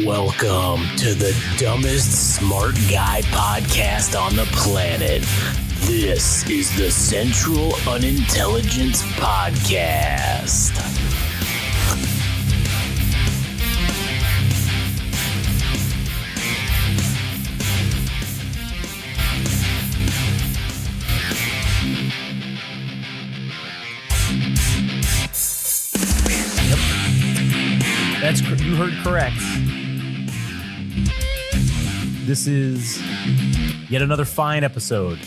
Welcome to the dumbest smart guy podcast on the planet. This is the Central Unintelligence Podcast. Yep. You heard correct. This is yet another fine episode.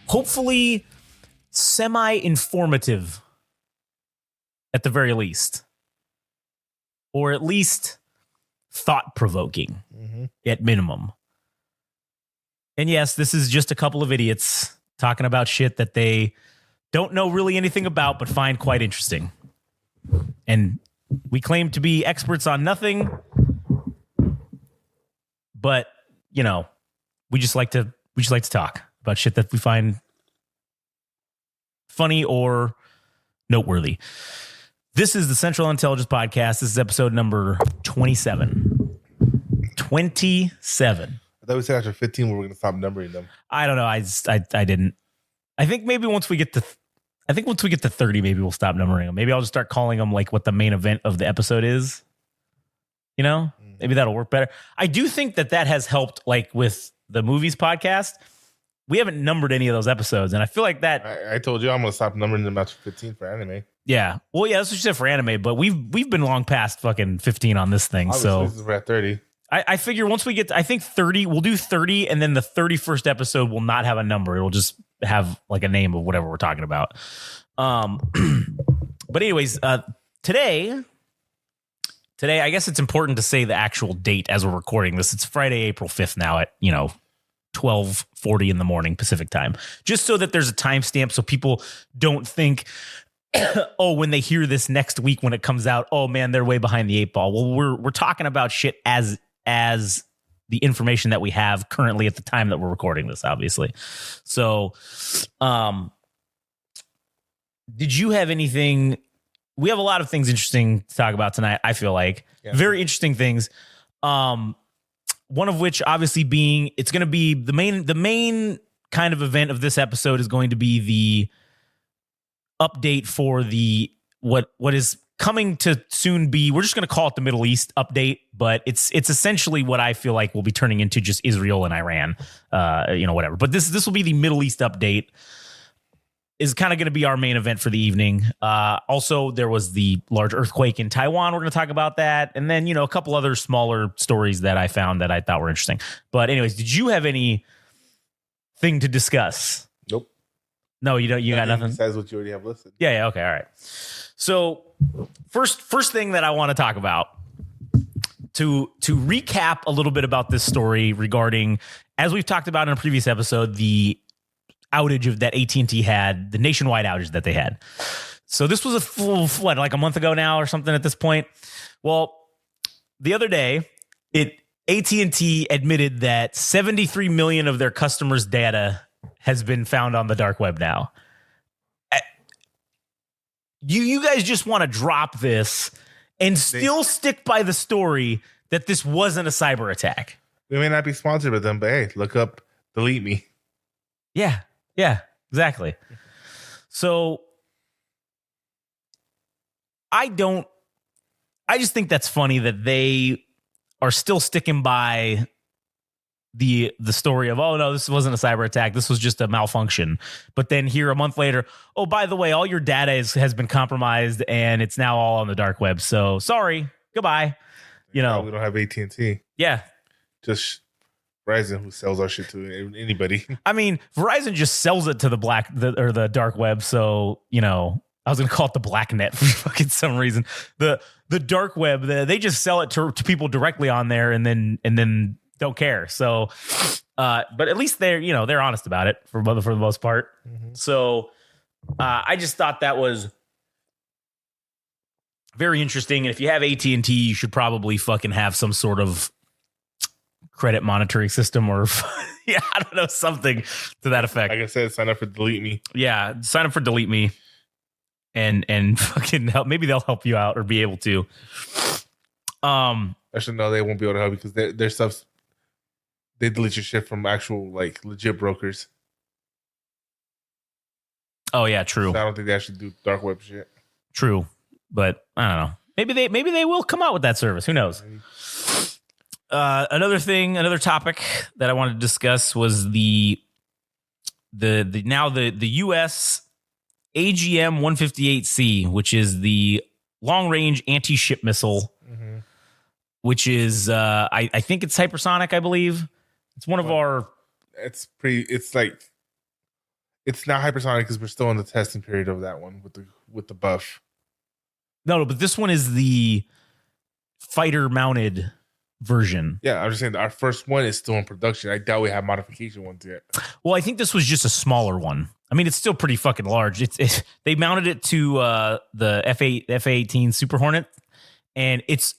Hopefully semi-informative at the very least. Or at least thought-provoking at minimum. And yes, this is just a couple of idiots talking about shit that they don't know really anything about but find quite interesting. And we claim to be experts on nothing, but you know, we just like to talk about shit that we find funny or noteworthy. This is the Central Intelligence Podcast. This is episode number 27. 27. I thought we said after 15 we were going to stop numbering them. I don't know. I didn't. I think maybe once we get to 30, maybe we'll stop numbering them. Maybe I'll just start calling them like what the main event of the episode is. You know? Maybe that'll work better. I do think that has helped, like with the movies podcast. We haven't numbered any of those episodes, and I feel like that. I told you I'm going to stop numbering them after 15 for anime. Yeah, well, yeah, that's what you said for anime, but we've been long past fucking 15 on this thing. Obviously, so we're at 30. I figure once we get to, I think 30, we'll do 30, and then the 31st episode will not have a number. It'll just have like a name of whatever we're talking about. But anyways, today, I guess it's important to say the actual date as we're recording this. It's Friday, April 5th now at, 12:40 in the morning Pacific time. Just so that there's a timestamp so people don't think, oh, when they hear this next week when it comes out, oh man, they're way behind the eight ball. Well, we're talking about shit as the information that we have currently at the time that we're recording this, obviously. So, did you have anything? We have a lot of things interesting to talk about tonight, I feel like. Yeah. Very interesting things. One of which obviously being, it's going to be the main kind of event of this episode is going to be the update for the what is coming to soon be, we're just going to call it the Middle East update, but it's essentially what I feel like will be turning into just Israel and Iran, whatever. But this will be the Middle East update. Is kind of going to be our main event for the evening. Also, there was the large earthquake in Taiwan. We're going to talk about that. And then, a couple other smaller stories that I found that I thought were interesting. But anyways, did you have anything to discuss? Nope. No, you don't. You got nothing? Besides what you already have listed. Yeah. Okay. All right. So first thing that I want to talk about, to recap a little bit about this story regarding, as we've talked about in a previous episode, the outage of that AT&T had, the nationwide outage that they had. So this was like a month ago now or something at this point. Well, the other day, AT&T admitted that 73 million of their customers' data has been found on the dark web now. You guys just want to drop this and still stick by the story that this wasn't a cyber attack. We may not be sponsored with them, but hey, look up Delete Me. Yeah, exactly. So I just think that's funny that they are still sticking by the story of, oh no, this wasn't a cyber attack. This was just a malfunction. But then here a month later, oh, by the way, all your data has been compromised and it's now all on the dark web. So sorry, goodbye. We don't have AT&T. Yeah. Just Verizon, who sells our shit to anybody. I mean, Verizon just sells it to the dark web. So, I was going to call it the black net for fucking some reason. The dark web, they just sell it to people directly on there and then don't care. So, but at least they're honest about it for the most part. Mm-hmm. So, I just thought that was very interesting. And if you have AT&T, you should probably fucking have some sort of credit monitoring system or Yeah, I don't know, something to that effect. Like I said, sign up for Delete Me. Yeah, sign up for Delete Me, and fucking help. Maybe they'll help you out or be able to. Actually, no, they won't be able to help you because their stuff's they delete your shit from actual like legit brokers. Oh yeah, true. So I don't think they actually do dark web shit. True, but I don't know. Maybe they will come out with that service. Who knows? Another topic that I wanted to discuss was the U.S. AGM 158C, which is the long range anti ship missile, which is I think it's hypersonic. I believe it's one of our. It's pretty. It's like it's not hypersonic because we're still in the testing period of that one with the buff. No, but this one is the fighter mounted version. Yeah, I'm just saying our first one is still in production. I doubt we have modification ones yet. Well, I think this was just a smaller one. I mean, it's still pretty fucking large. They mounted it to the F-18 Super Hornet, and it's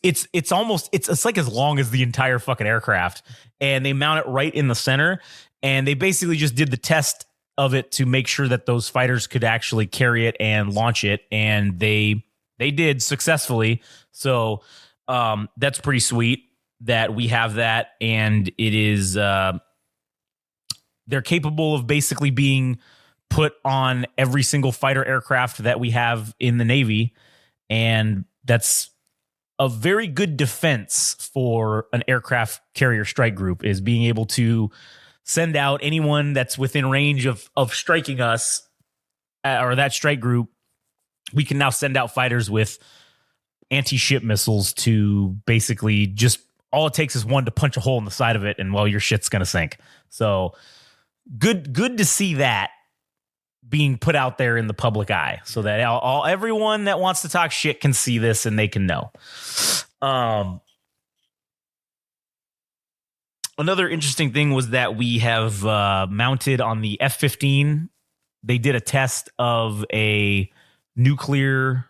almost it's like as long as the entire fucking aircraft, and they mount it right in the center, and they basically just did the test of it to make sure that those fighters could actually carry it and launch it, and they did successfully. So that's pretty sweet that we have that, and it is they're capable of basically being put on every single fighter aircraft that we have in the Navy, and that's a very good defense for an aircraft carrier strike group, is being able to send out anyone that's within range of striking us or that strike group. We can now send out fighters with anti-ship missiles to basically just, all it takes is one to punch a hole in the side of it, and well, your shit's gonna sink. So good to see that being put out there in the public eye, so that everyone that wants to talk shit can see this and they can know. Another interesting thing was that we have mounted on the F-15. They did a test of a nuclear.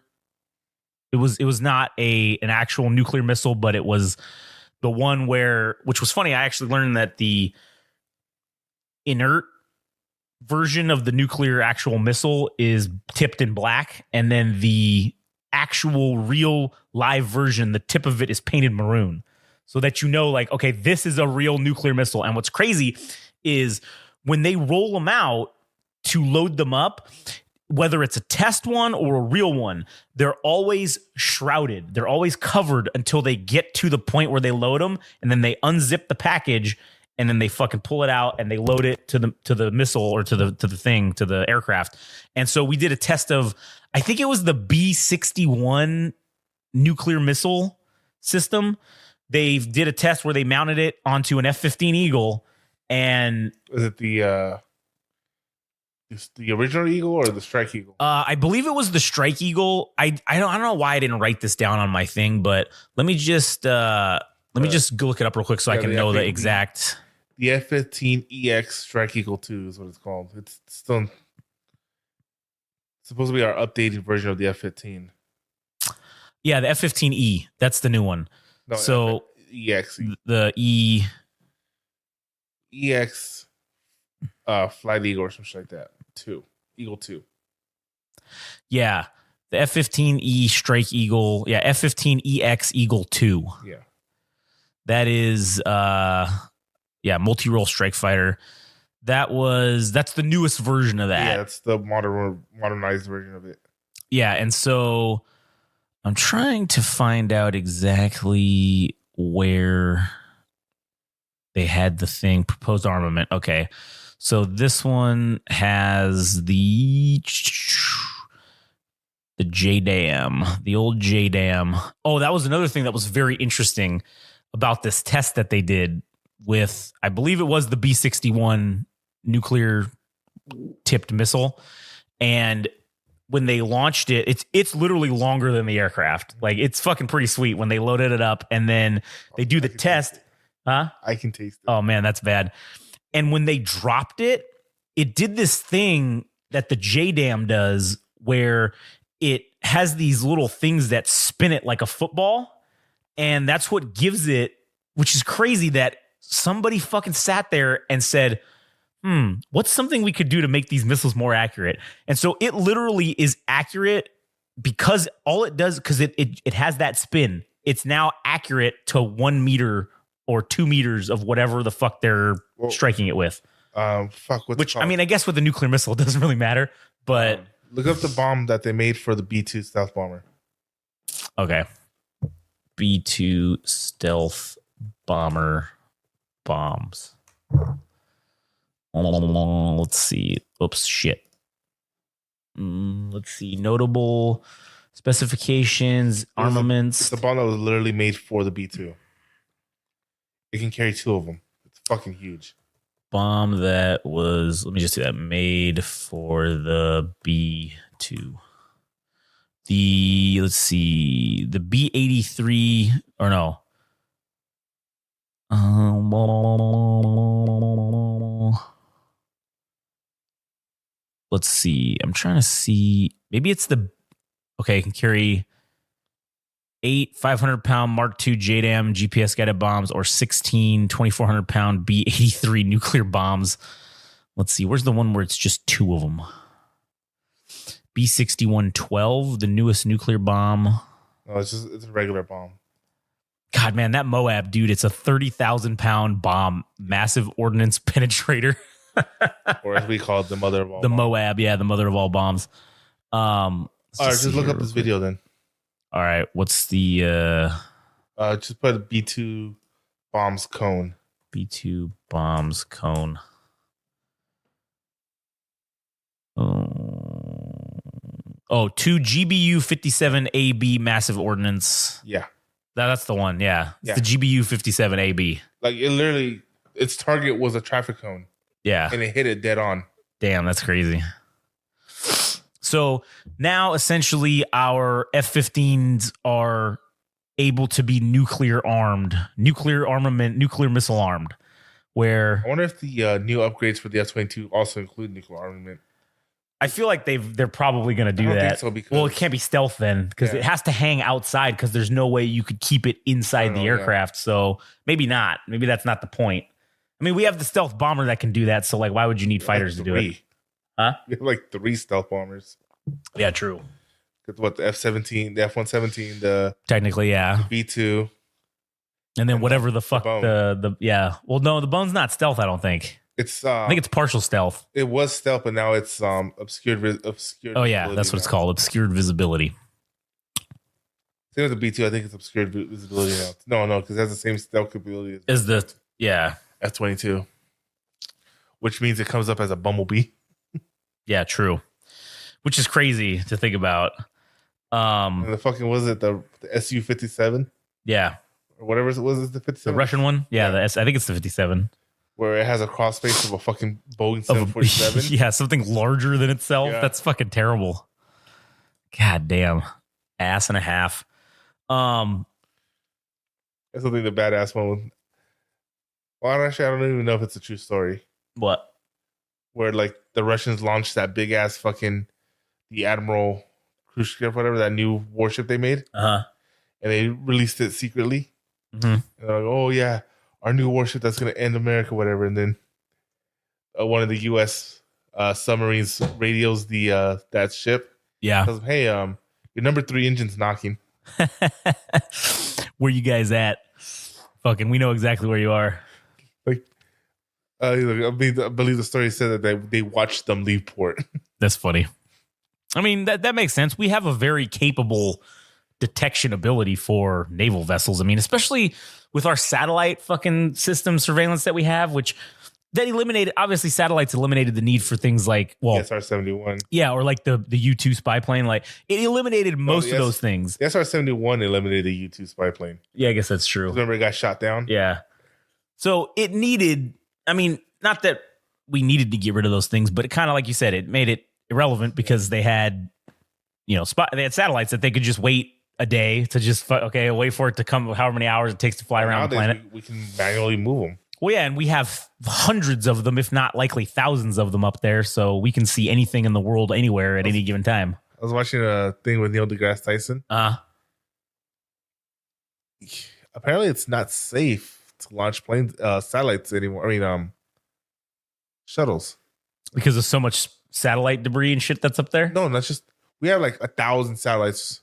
It was not an actual nuclear missile, but it was the one which was funny. I actually learned that the inert version of the nuclear actual missile is tipped in black, and then the actual real live version, the tip of it is painted maroon, so that you know, like, okay, this is a real nuclear missile. And what's crazy is when they roll them out to load them up, whether it's a test one or a real one, they're always shrouded. They're always covered until they get to the point where they load them, and then they unzip the package, and then they fucking pull it out and they load it to the missile or to the aircraft. And so we did a test of, I think it was the B-61 nuclear missile system. They did a test where they mounted it onto an F-15 Eagle, and is it the original Eagle or the Strike Eagle? I believe it was the Strike Eagle. I don't know why I didn't write this down on my thing, but let me just go look it up real quick so I can know the exact. The F-15EX Strike Eagle 2 is what it's called. It's still supposed to be our updated version of the F-15. Yeah, the F-15E. That's the new one. No, so EX. The EX Flight Eagle or something like that. Eagle 2. Yeah. The F-15E Strike Eagle. Yeah, F-15EX Eagle 2. Yeah. That is multi-role strike fighter. That's the newest version of that. Yeah, that's the modernized version of it. Yeah, and so I'm trying to find out exactly where they had the thing, proposed armament. Okay. So this one has the JDAM, the old JDAM. Oh, that was another thing that was very interesting about this test that they did with, I believe it was the B-61 nuclear tipped missile. And when they launched it, it's literally longer than the aircraft. Like, it's fucking pretty sweet when they loaded it up and then they do the test. Huh? I can taste it. Oh man, that's bad. And when they dropped it, it did this thing that the JDAM does where it has these little things that spin it like a football. And that's what gives it, which is crazy that somebody fucking sat there and said, what's something we could do to make these missiles more accurate? And so it literally is accurate because all it does, because it has that spin, it's now accurate to 1 meter or 2 meters of whatever the fuck they're striking it with. Which, I mean, I guess with a nuclear missile, it doesn't really matter, but... look up the bomb that they made for the B-2 stealth bomber. Okay. B-2 stealth bomber bombs. Let's see. Oops, shit. Let's see. Notable specifications, armaments. It's a bomb that was literally made for the B-2. It can carry 2 of them. It's fucking huge. Bomb that was, let me just do that, made for the B-2. Let's see, the B-83, or no. Let's see, I'm trying to see, maybe it's okay, it can carry 8 500-pound Mark II JDAM GPS-guided bombs or 16 2,400-pound B-83 nuclear bombs. Let's see. Where's the one where it's just 2 of them? B-61-12, the newest nuclear bomb. No, it's a regular bomb. God, man, that Moab, dude, it's a 30,000-pound bomb, massive ordnance penetrator. Or as we call it, the mother of all the bombs. Moab, yeah, the mother of all bombs. All right, just look up this video then. All right, what's the just put B-2 bombs cone. B-2 bombs cone. Oh, 2 GBU-57AB massive ordnance. Yeah. That's the one, yeah. It's Yeah. the GBU-57AB. Like, it literally, its target was a traffic cone. Yeah. And it hit it dead on. Damn, that's crazy. So now essentially our F-15s are able to be nuclear armed, nuclear armament, nuclear missile armed. Where I wonder if the new upgrades for the F-22 also include nuclear armament. I feel like they're probably going to do I don't that. think so because, well, it can't be stealth then because it has to hang outside because there's no way you could keep it inside the aircraft. So maybe not. Maybe that's not the point. I mean, we have the stealth bomber that can do that. So like, why would you need fighters to do it? Huh? We have like 3 stealth bombers. Yeah, true. What, the F-17, the F-117, technically, yeah, the B-2, and then whatever the fuck bone. the yeah. Well, no, the bone's not stealth. I don't think. It's I think it's partial stealth. It was stealth, but now it's obscured. Oh yeah, that's what it's called, obscured visibility. Same with the B-2. I think it's obscured visibility now. No, because it has the same stealth capability as the F-22, which means it comes up as a bumblebee. Yeah, true. Which is crazy to think about. And the fucking, was it the Su-57? Yeah. Or whatever it was, the 57? The Russian one? Yeah, I think it's the 57. Where it has a cross space of a fucking Boeing 747. Yeah, something larger than itself. Yeah. That's fucking terrible. God damn. Ass and a half. That's something the badass one would... Well, actually, I don't even know if it's a true story. What? Where like the Russians launched that big ass fucking the Admiral cruise ship, whatever, that new warship they made. Uh-huh. And they released it secretly. Mm-hmm. And they're like, oh yeah, our new warship that's gonna end America, whatever. And then one of the US submarines radios the that ship. Yeah. Tells them, hey, your number 3 engine's knocking. Where you guys at? Fucking, we know exactly where you are. Like, I believe the story said that they watched them leave port. That's funny. I mean, that makes sense. We have a very capable detection ability for naval vessels. I mean, especially with our satellite fucking system surveillance that we have, which that eliminated, obviously satellites eliminated the need for things like, well, SR-71. Yeah, or like the U-2 spy plane. Like it eliminated most of those things. The SR-71 eliminated the U-2 spy plane. Yeah, I guess that's true. Remember it got shot down? Yeah. So it needed, I mean, not that we needed to get rid of those things, but it kind of, like you said, it made it irrelevant because they had, they had satellites that they could just wait a day to just, wait for it to come, however many hours it takes to fly around the planet. We can manually move them. Well, yeah, and we have hundreds of them, if not likely thousands of them up there, so we can see anything in the world anywhere at any given time. I was watching a thing with Neil deGrasse Tyson. Apparently, it's not safe to launch planes, satellites anymore. I mean, shuttles. Because of so much satellite debris and shit that's up there? No, that's just we have like 1,000 satellites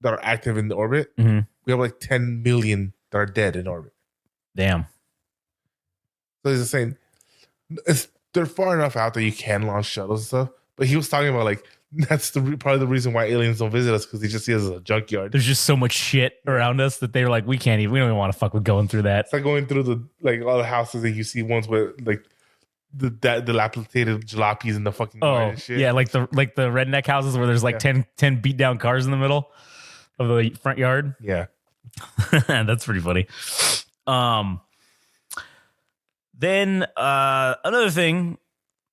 that are active in the orbit. Mm-hmm. We have like 10 million that are dead in orbit. Damn. So he's just saying they're far enough out that you can launch shuttles and stuff. But he was talking about like that's probably the reason why aliens don't visit us, because they just see us as a junkyard. There's just so much shit around us that they're like, we don't even want to fuck with going through that. It's like going through the like all the houses that you see ones with like the dilapidated jalopies in the fucking yard and shit. Yeah, like the redneck houses where there's like 10 beat down cars in the middle of the front yard. Yeah. That's pretty funny. Then another thing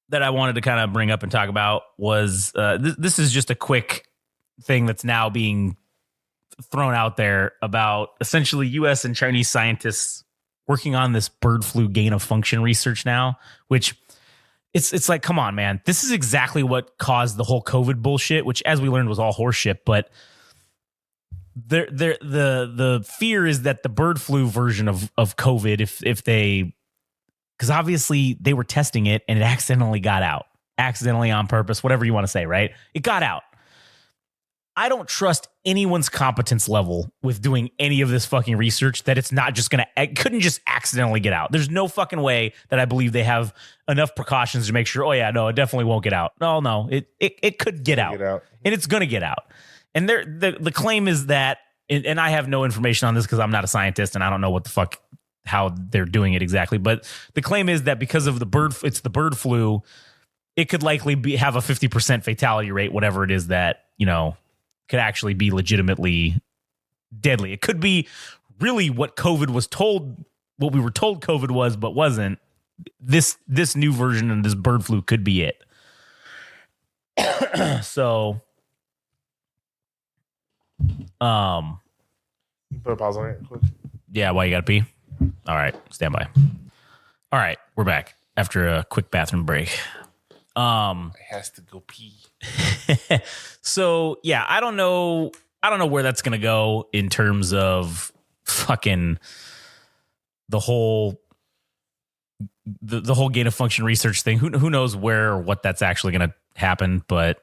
that I wanted to kind of bring up and talk about was this is just a quick thing that's now being thrown out there about essentially U.S. and Chinese scientists working on this bird flu gain of function research now, which it's like, come on, man. This is exactly what caused the whole COVID bullshit, which, as we learned, was all horseshit. But the fear is that the bird flu version of COVID, if they, because obviously they were testing it and it accidentally got out, accidentally on purpose, whatever you want to say, right? It got out. I don't trust anyone's competence level with doing any of this fucking research that it's not just it couldn't just accidentally get out. There's no fucking way that I believe they have enough precautions to make sure, oh yeah, no, it definitely won't get out. No, it could get out. And it's going to get out. And the claim is that, and I have no information on this because I'm not a scientist and I don't know what the fuck, how they're doing it exactly. But the claim is that because of the bird flu, it could likely have a 50% fatality rate, whatever it is that, could actually be legitimately deadly. It could be really what we were told COVID was, but wasn't. This new version of this bird flu could be it. So, put a pause on it quick. Yeah, why you gotta pee? All right, stand by. All right, we're back after a quick bathroom break. It has to go pee. So yeah, I don't know where that's gonna go in terms of fucking the whole gain of function research thing. Who knows where or what that's actually gonna happen? But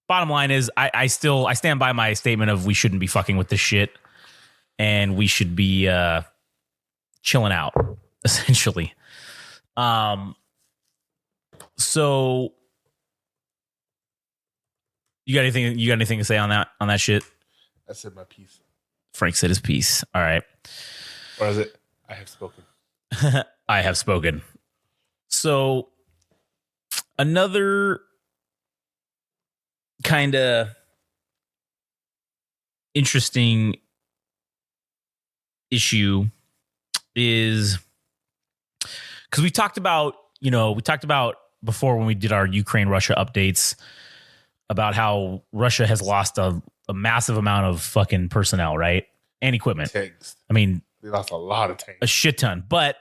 bottom line is, I stand by my statement of we shouldn't be fucking with this shit, and we should be chilling out, essentially. So you got anything to say on that shit? I said my piece. Frank said his piece. All right. Or is it I have spoken? I have spoken. So another kind of interesting issue is because we talked about before when we did our Ukraine-Russia updates about how Russia has lost a massive amount of fucking personnel, right? And equipment. Tanks. I mean, they lost a lot of tanks. A shit ton. But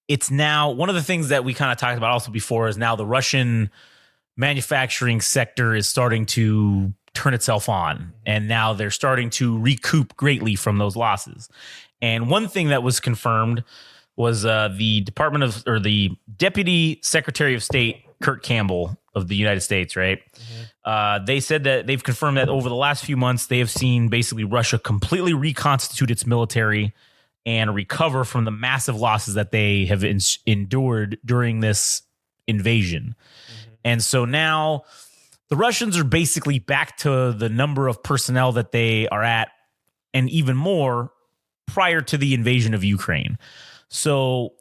it's now one of the things that we kind of talked about also before is now the Russian manufacturing sector is starting to turn itself on. And now they're starting to recoup greatly from those losses. And one thing that was confirmed was the Deputy Secretary of State, Kurt Campbell of the United States, right? Mm-hmm. They said that they've confirmed that over the last few months, they have seen basically Russia completely reconstitute its military and recover from the massive losses that they have endured during this invasion. Mm-hmm. And so now the Russians are basically back to the number of personnel that they are at, and even more prior to the invasion of Ukraine. So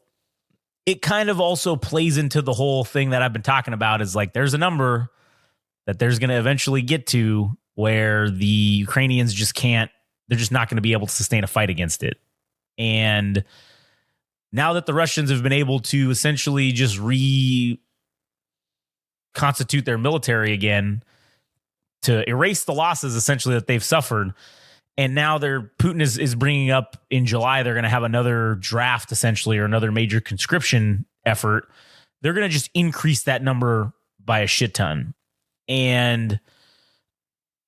it kind of also plays into the whole thing that I've been talking about is like, there's a number that there's going to eventually get to where the Ukrainians they're just not going to be able to sustain a fight against it. And now that the Russians have been able to essentially just reconstitute their military again to erase the losses essentially that they've suffered, and now Putin is bringing up in July, they're going to have another draft essentially, or another major conscription effort. They're going to just increase that number by a shit ton. And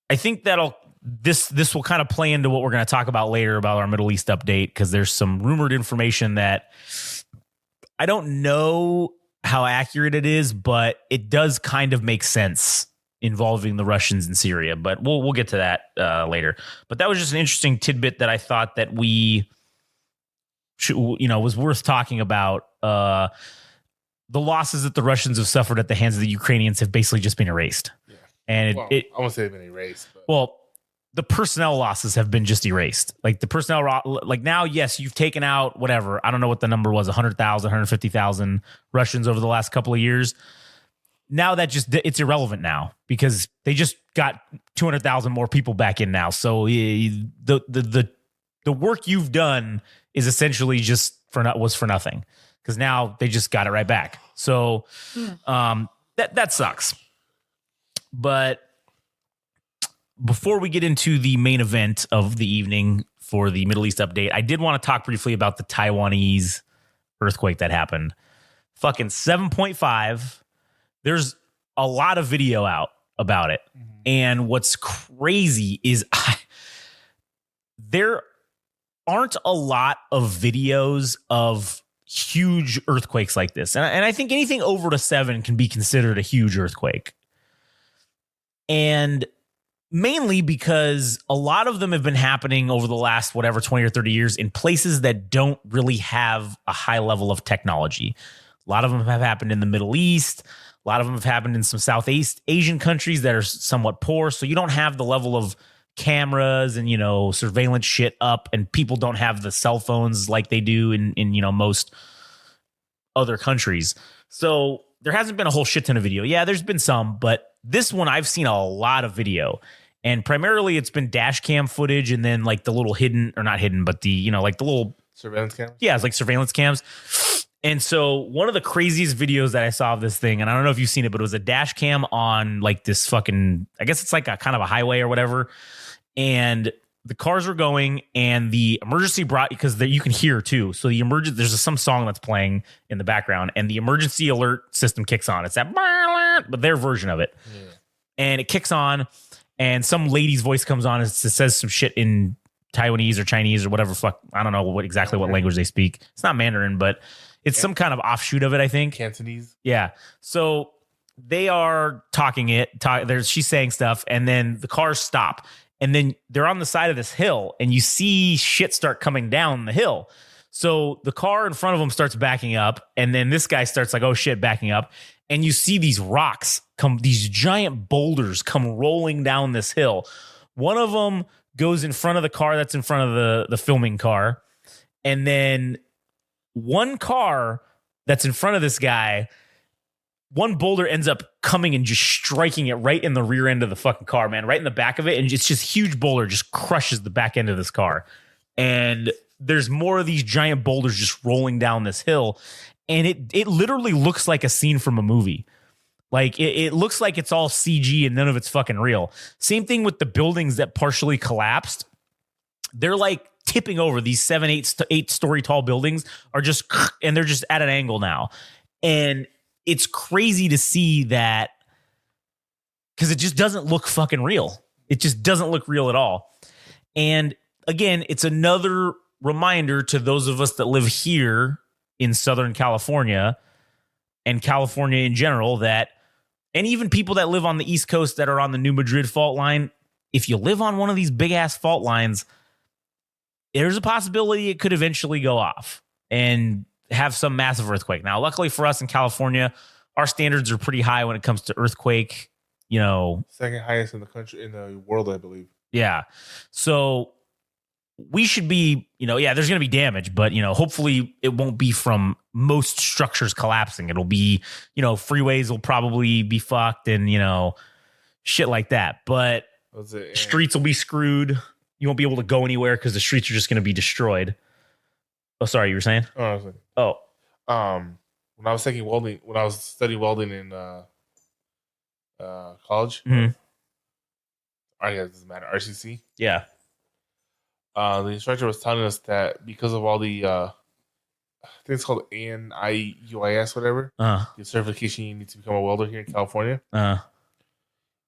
I think this will kind of play into what we're going to talk about later about our Middle East update, because there's some rumored information that I don't know how accurate it is, but it does kind of make sense involving the Russians in Syria. But we'll get to that later. But that was just an interesting tidbit that I thought that we should, was worth talking about. The losses that the Russians have suffered at the hands of the Ukrainians have basically just been erased. Yeah. And I won't say they've been erased. But. Well, the personnel losses have been just erased. Like the personnel, like now, yes, you've taken out whatever. I don't know what the number was, 100,000, 150,000 Russians over the last couple of years. Now that it's irrelevant now because they just got 200,000 more people back in now. So the work you've done is essentially just was for nothing because now they just got it right back. So that sucks. But before we get into the main event of the evening for the Middle East update, I did want to talk briefly about the Taiwanese earthquake that happened. Fucking 7.5. There's a lot of video out about it. Mm-hmm. And what's crazy is there aren't a lot of videos of huge earthquakes like this. And I think anything over to 7 can be considered a huge earthquake. And mainly because a lot of them have been happening over the last 20 or 30 years in places that don't really have a high level of technology. A lot of them have happened in the Middle East. A lot of them have happened in some Southeast Asian countries that are somewhat poor. So you don't have the level of cameras and, surveillance shit up, and people don't have the cell phones like they do in most other countries. So there hasn't been a whole shit ton of video. Yeah, there's been some, but this one I've seen a lot of video, and primarily it's been dash cam footage and then like the little hidden, or not hidden, but the, like the little surveillance cams. Yeah, it's like surveillance cams. And so one of the craziest videos that I saw of this thing, and I don't know if you've seen it, but it was a dash cam on like this fucking, I guess it's like a kind of a highway or whatever. And the cars were going, and the emergency because you can hear too. So there's some song that's playing in the background, and the emergency alert system kicks on. It's that, but their version of it. Yeah. And it kicks on, and some lady's voice comes on and it says some shit in Taiwanese or Chinese or whatever. Fuck, I don't know what language they speak. It's not Mandarin, but it's some kind of offshoot of it, I think. Cantonese. Yeah. So they are talking it. She's saying stuff, and then the cars stop. And then they're on the side of this hill, and you see shit start coming down the hill. So the car in front of them starts backing up, and then this guy starts like, oh shit, backing up. And you see these rocks these giant boulders come rolling down this hill. One of them goes in front of the car that's in front of the filming car. And then one car that's in front of this guy, one boulder ends up coming and just striking it right in the rear end of the fucking car, man, right in the back of it. And it's just huge boulder just crushes the back end of this car. And there's more of these giant boulders just rolling down this hill. And it literally looks like a scene from a movie. Like it looks like it's all CG and none of it's fucking real. Same thing with the buildings that partially collapsed. They're like tipping over. These 8 story tall buildings are just, and they're just at an angle now. And it's crazy to see that because it just doesn't look fucking real. It just doesn't look real at all. And again, it's another reminder to those of us that live here in Southern California and California in general and even people that live on the East Coast that are on the New Madrid fault line, if you live on one of these big ass fault lines, there's a possibility it could eventually go off and have some massive earthquake. Now, luckily for us in California, our standards are pretty high when it comes to earthquake, second highest in the country, in the world, I believe. Yeah. So we should be, there's going to be damage, but, hopefully it won't be from most structures collapsing. It'll be, freeways will probably be fucked and, shit like that. But streets will be screwed. You won't be able to go anywhere because the streets are just going to be destroyed. Oh, sorry, you were saying? When I was taking welding, when I was studying welding in college, mm-hmm. I guess it doesn't matter, RCC. Yeah. The instructor was telling us that because of all the, I think it's called ANIUIS, whatever, the certification you need to become a welder here in California.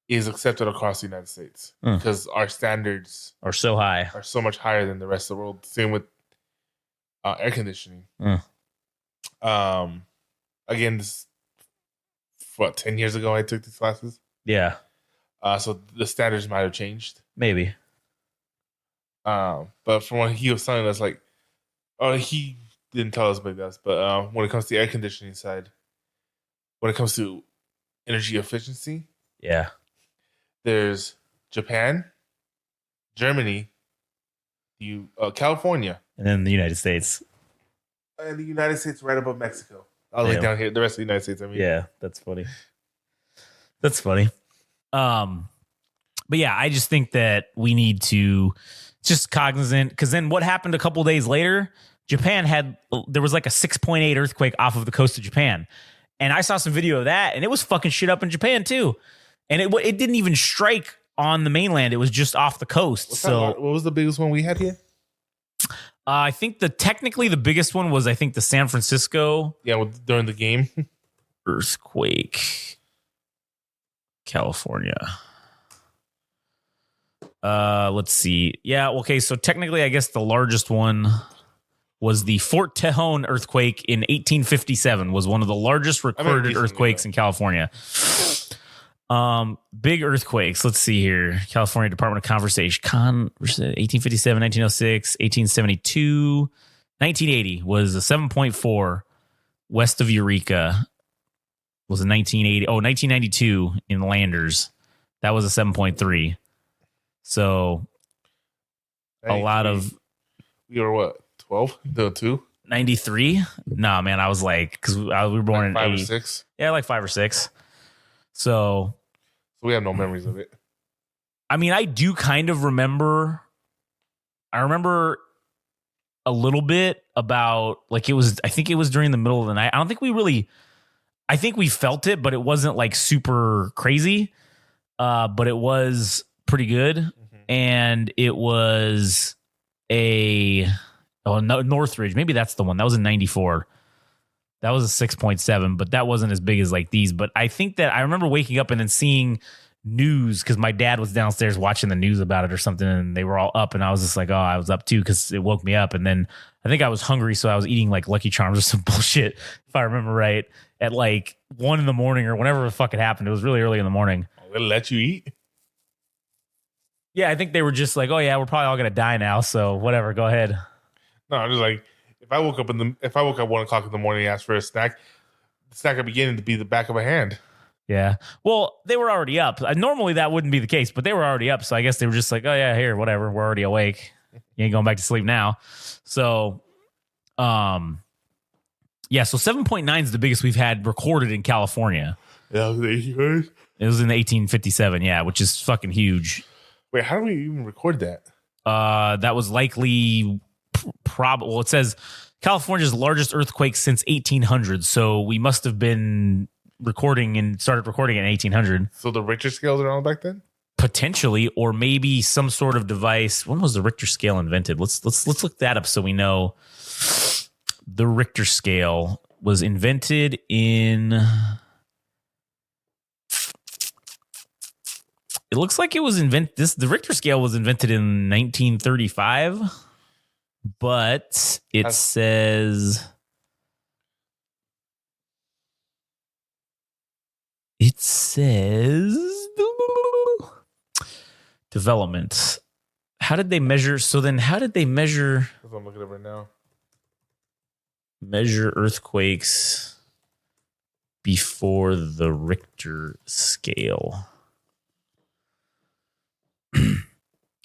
is accepted across the United States because our standards are so high, are so much higher than the rest of the world. Same with air conditioning. Again, this 10 years ago I took these classes. Yeah. So the standards might have changed. Maybe. But from what he was telling us, like, he didn't tell us about this, but when it comes to the air conditioning side, when it comes to energy efficiency, yeah, there's Japan, Germany, California, and then the United States. And the United States right above Mexico. All the way down here, the rest of the United States, I mean. Yeah, that's funny. That's funny. But yeah, I just think that we need to just cognizant, because then what happened a couple days later, there was like a 6.8 earthquake off of the coast of Japan. And I saw some video of that, and it was fucking shit up in Japan too. And it didn't even strike on the mainland. It was just off the coast. What was the biggest one we had here? I think technically the biggest one was, I think, the San Francisco. Yeah, during the game. Earthquake. California. Let's see. Yeah, okay, so technically I guess the largest one was the Fort Tejon earthquake in 1857, was one of the largest recorded earthquakes in California. Big earthquakes. Let's see here. California Department of Conservation. 1857, 1906, 1872, 1980 was a 7.4 west of Eureka. Was a 1980. Oh, 1992 in Landers. That was a 7.3. So a lot of. We were what? 12? No, 2? 93? Nah, man, I was like, because we were born in 5 or 6. Yeah, like 5 or 6. So we have no memories of it. I mean, I do kind of remember. I remember a little bit about, like, I think it was during the middle of the night. I don't think I think we felt it, but it wasn't like super crazy. But it was pretty good. Mm-hmm. And it was Northridge. Maybe that's the one. That was in 94. That was a 6.7, but that wasn't as big as like these. But I think that I remember waking up and then seeing news, because my dad was downstairs watching the news about it or something, and they were all up, and I was just like, oh, I was up too, because it woke me up. And then I think I was hungry, so I was eating like Lucky Charms or some bullshit, if I remember right, at like 1 a.m. or whenever the fuck it happened. It was really early in the morning. Oh, they let you eat? Yeah, I think they were just like, oh yeah, we're probably all gonna die now, so whatever, go ahead. No, I'm just like, if I woke up at 1 o'clock in the morning and asked for a snack, the snack would begin to be the back of a hand. Yeah. Well, they were already up. Normally that wouldn't be the case, but they were already up. So I guess they were just like, oh yeah, here, whatever. We're already awake. You ain't going back to sleep now. So, yeah. So 7.9 is the biggest we've had recorded in California. Yeah, it was in 1857. Yeah, which is fucking huge. Wait, how do we even record that? That was likely probably. Well, it says California's largest earthquake since 1800. So we must have been started recording in 1800. So the Richter scales are on back then? Potentially, or maybe some sort of device. When was the Richter scale invented? Let's look that up so we know. The Richter scale was invented in. It looks like it was the Richter scale was invented in 1935, but it says. It says development. How did they measure? So then how did they measure? I'm looking at it right now. Measure earthquakes before the Richter scale.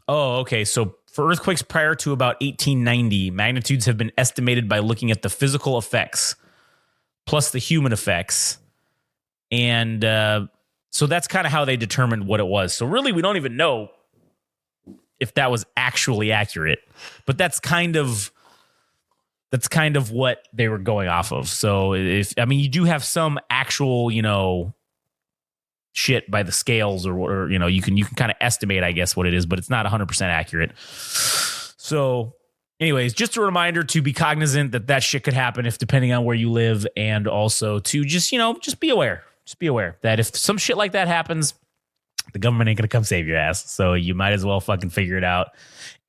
Oh, okay. So for earthquakes prior to about 1890, magnitudes have been estimated by looking at the physical effects plus the human effects. And so that's kind of how they determined what it was. So really, we don't even know if that was actually accurate. But that's kind of what they were going off of. So you do have some actual, shit by the scales or you can kind of estimate, I guess, what it is, but it's not 100% accurate. So anyways, just a reminder to be cognizant that shit could happen depending on where you live, and also to just be aware. Just be aware that if some shit like that happens, the government ain't going to come save your ass. So you might as well fucking figure it out.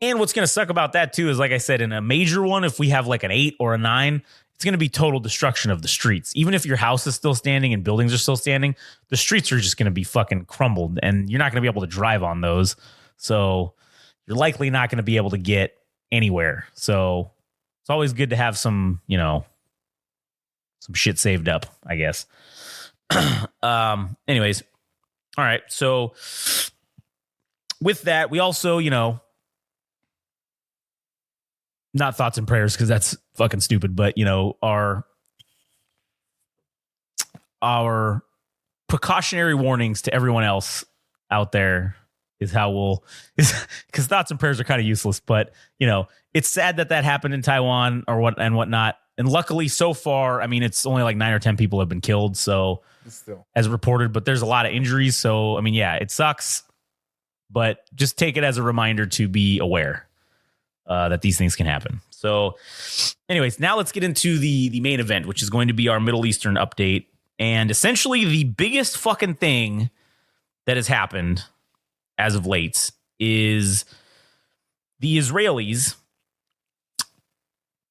And what's going to suck about that too is, like I said, in a major one, if we have like an 8 or a 9, it's going to be total destruction of the streets. Even if your house is still standing and buildings are still standing, the streets are just going to be fucking crumbled and you're not going to be able to drive on those. So you're likely not going to be able to get anywhere. So it's always good to have some, you know, some shit saved up, I guess. Anyways. All right. So with that, we also, you know, not thoughts and prayers because that's fucking stupid, but you know, our precautionary warnings to everyone else out there is how because thoughts and prayers are kind of useless, but you know, it's sad that happened in Taiwan or whatnot. And luckily so far, I mean, it's only like 9 or 10 people have been killed. So still, as reported, but there's a lot of injuries. So, I mean, yeah, it sucks, but just take it as a reminder to be aware that these things can happen. So anyways, now let's get into the main event, which is going to be our Middle Eastern update. And essentially the biggest fucking thing that has happened as of late is the Israelis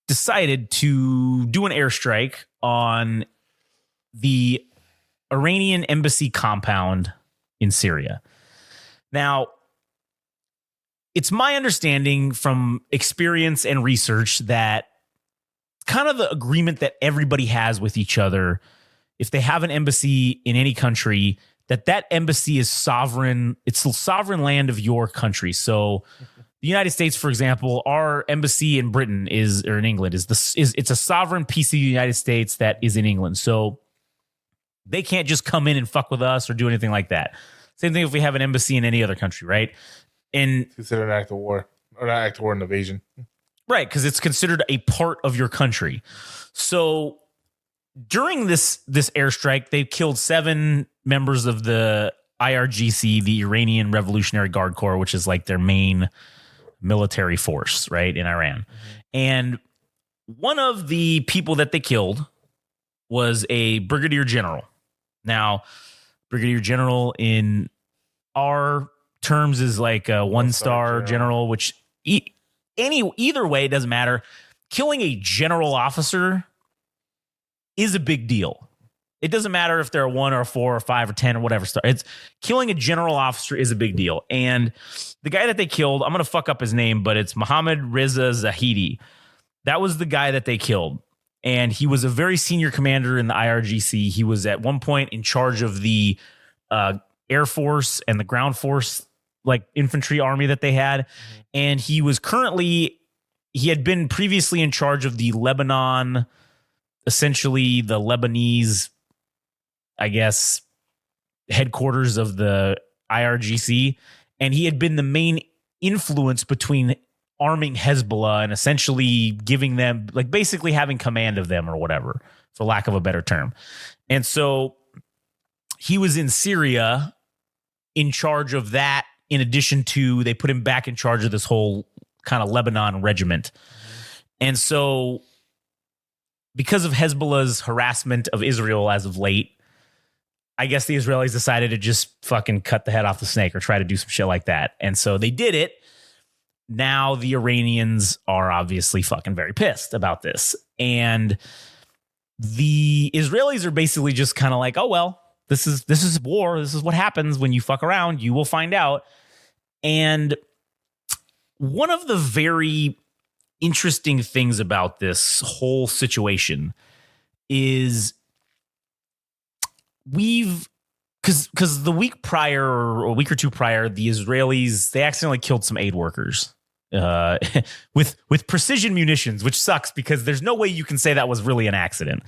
decided to do an airstrike on the Iranian embassy compound in Syria. Now, it's my understanding from experience and research that kind of the agreement that everybody has with each other, if they have an embassy in any country, that embassy is sovereign. It's the sovereign land of your country. So the United States, for example, our embassy in Britain or in England it's a sovereign piece of the United States that is in England. So they can't just come in and fuck with us or do anything like that. Same thing if we have an embassy in any other country, right? And consider an act of war, or not act of war, an invasion. Right, because it's considered a part of your country. So during this airstrike, they killed 7 members of the IRGC, the Iranian Revolutionary Guard Corps, which is like their main military force, right, in Iran. Mm-hmm. And one of the people that they killed was a brigadier general. Now, brigadier general in our terms is like a 1-star general, which either way, it doesn't matter. Killing a general officer is a big deal. It doesn't matter if they're a 1 or a 4 or 5 or 10 or whatever star. It's killing a general officer is a big deal. And the guy that they killed, I'm going to fuck up his name, but it's Mohammed Reza Zahidi. That was the guy that they killed. And he was a very senior commander in the IRGC. He was at one point in charge of the Air Force and the ground force, like infantry army that they had. Mm-hmm. And he had been previously in charge of the Lebanon, essentially the Lebanese, I guess, headquarters of the IRGC. And he had been the main influence between arming Hezbollah and essentially giving them, like, basically having command of them or whatever, for lack of a better term. And so he was in Syria in charge of that. In addition to, they put him back in charge of this whole kind of Lebanon regiment. And so because of Hezbollah's harassment of Israel as of late, I guess the Israelis decided to just fucking cut the head off the snake or try to do some shit like that. And so they did it. Now the Iranians are obviously fucking very pissed about this. And the Israelis are basically just kind of like, oh, well, this is war. This is what happens when you fuck around. You will find out. And one of the very interesting things about this whole situation is because the week prior or a week or two prior, the Israelis, they accidentally killed some aid workers with precision munitions, which sucks because there's no way you can say that was really an accident.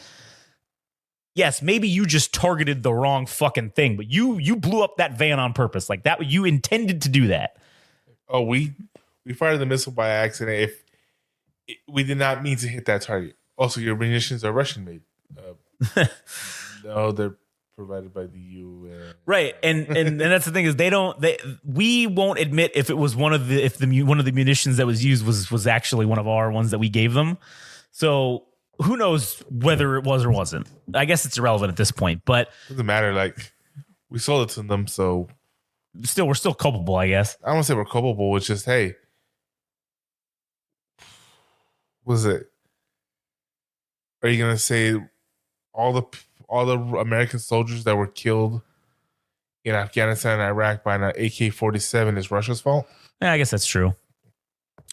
Yes, maybe you just targeted the wrong fucking thing, but you blew up that van on purpose. Like that, you intended to do that. Oh, we fired the missile by accident. We did not mean to hit that target. Also, your munitions are Russian made. No, they're provided by the UN. Right, and that's the thing is we won't admit if it was one of the munitions that was used was actually one of our ones that we gave them. So who knows whether it was or wasn't? I guess it's irrelevant at this point, but doesn't matter. Like, we sold it to them, so we're still culpable, I guess. I don't want to say we're culpable. It's just, hey, what is it? Are you gonna say all the American soldiers that were killed in Afghanistan and Iraq by an AK-47 is Russia's fault? Yeah, I guess that's true.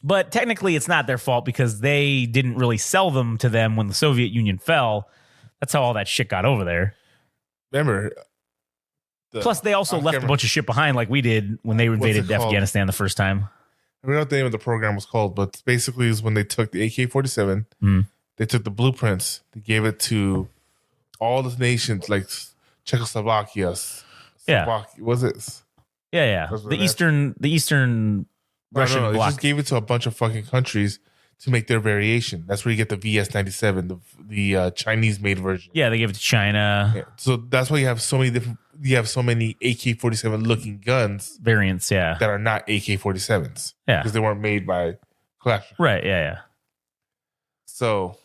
But technically, it's not their fault because they didn't really sell them to them when the Soviet Union fell. That's how all that shit got over there. Remember. Plus, they also left a bunch of shit behind like we did when they invaded Afghanistan the first time. I don't know what the name of the program was called, but basically is when they took the AK-47, they took the blueprints, they gave it to all the nations like Czechoslovakia. Was it? Yeah. The Eastern Russian They bloc. just gave it to a bunch of fucking countries to make their variation. That's where you get the VS-97, the Chinese-made version. Yeah, they gave it to China. Yeah. So that's why you have so many AK-47 looking guns Variants, yeah. that are not AK-47s. Yeah. Because they weren't made by Clash. Right, yeah. So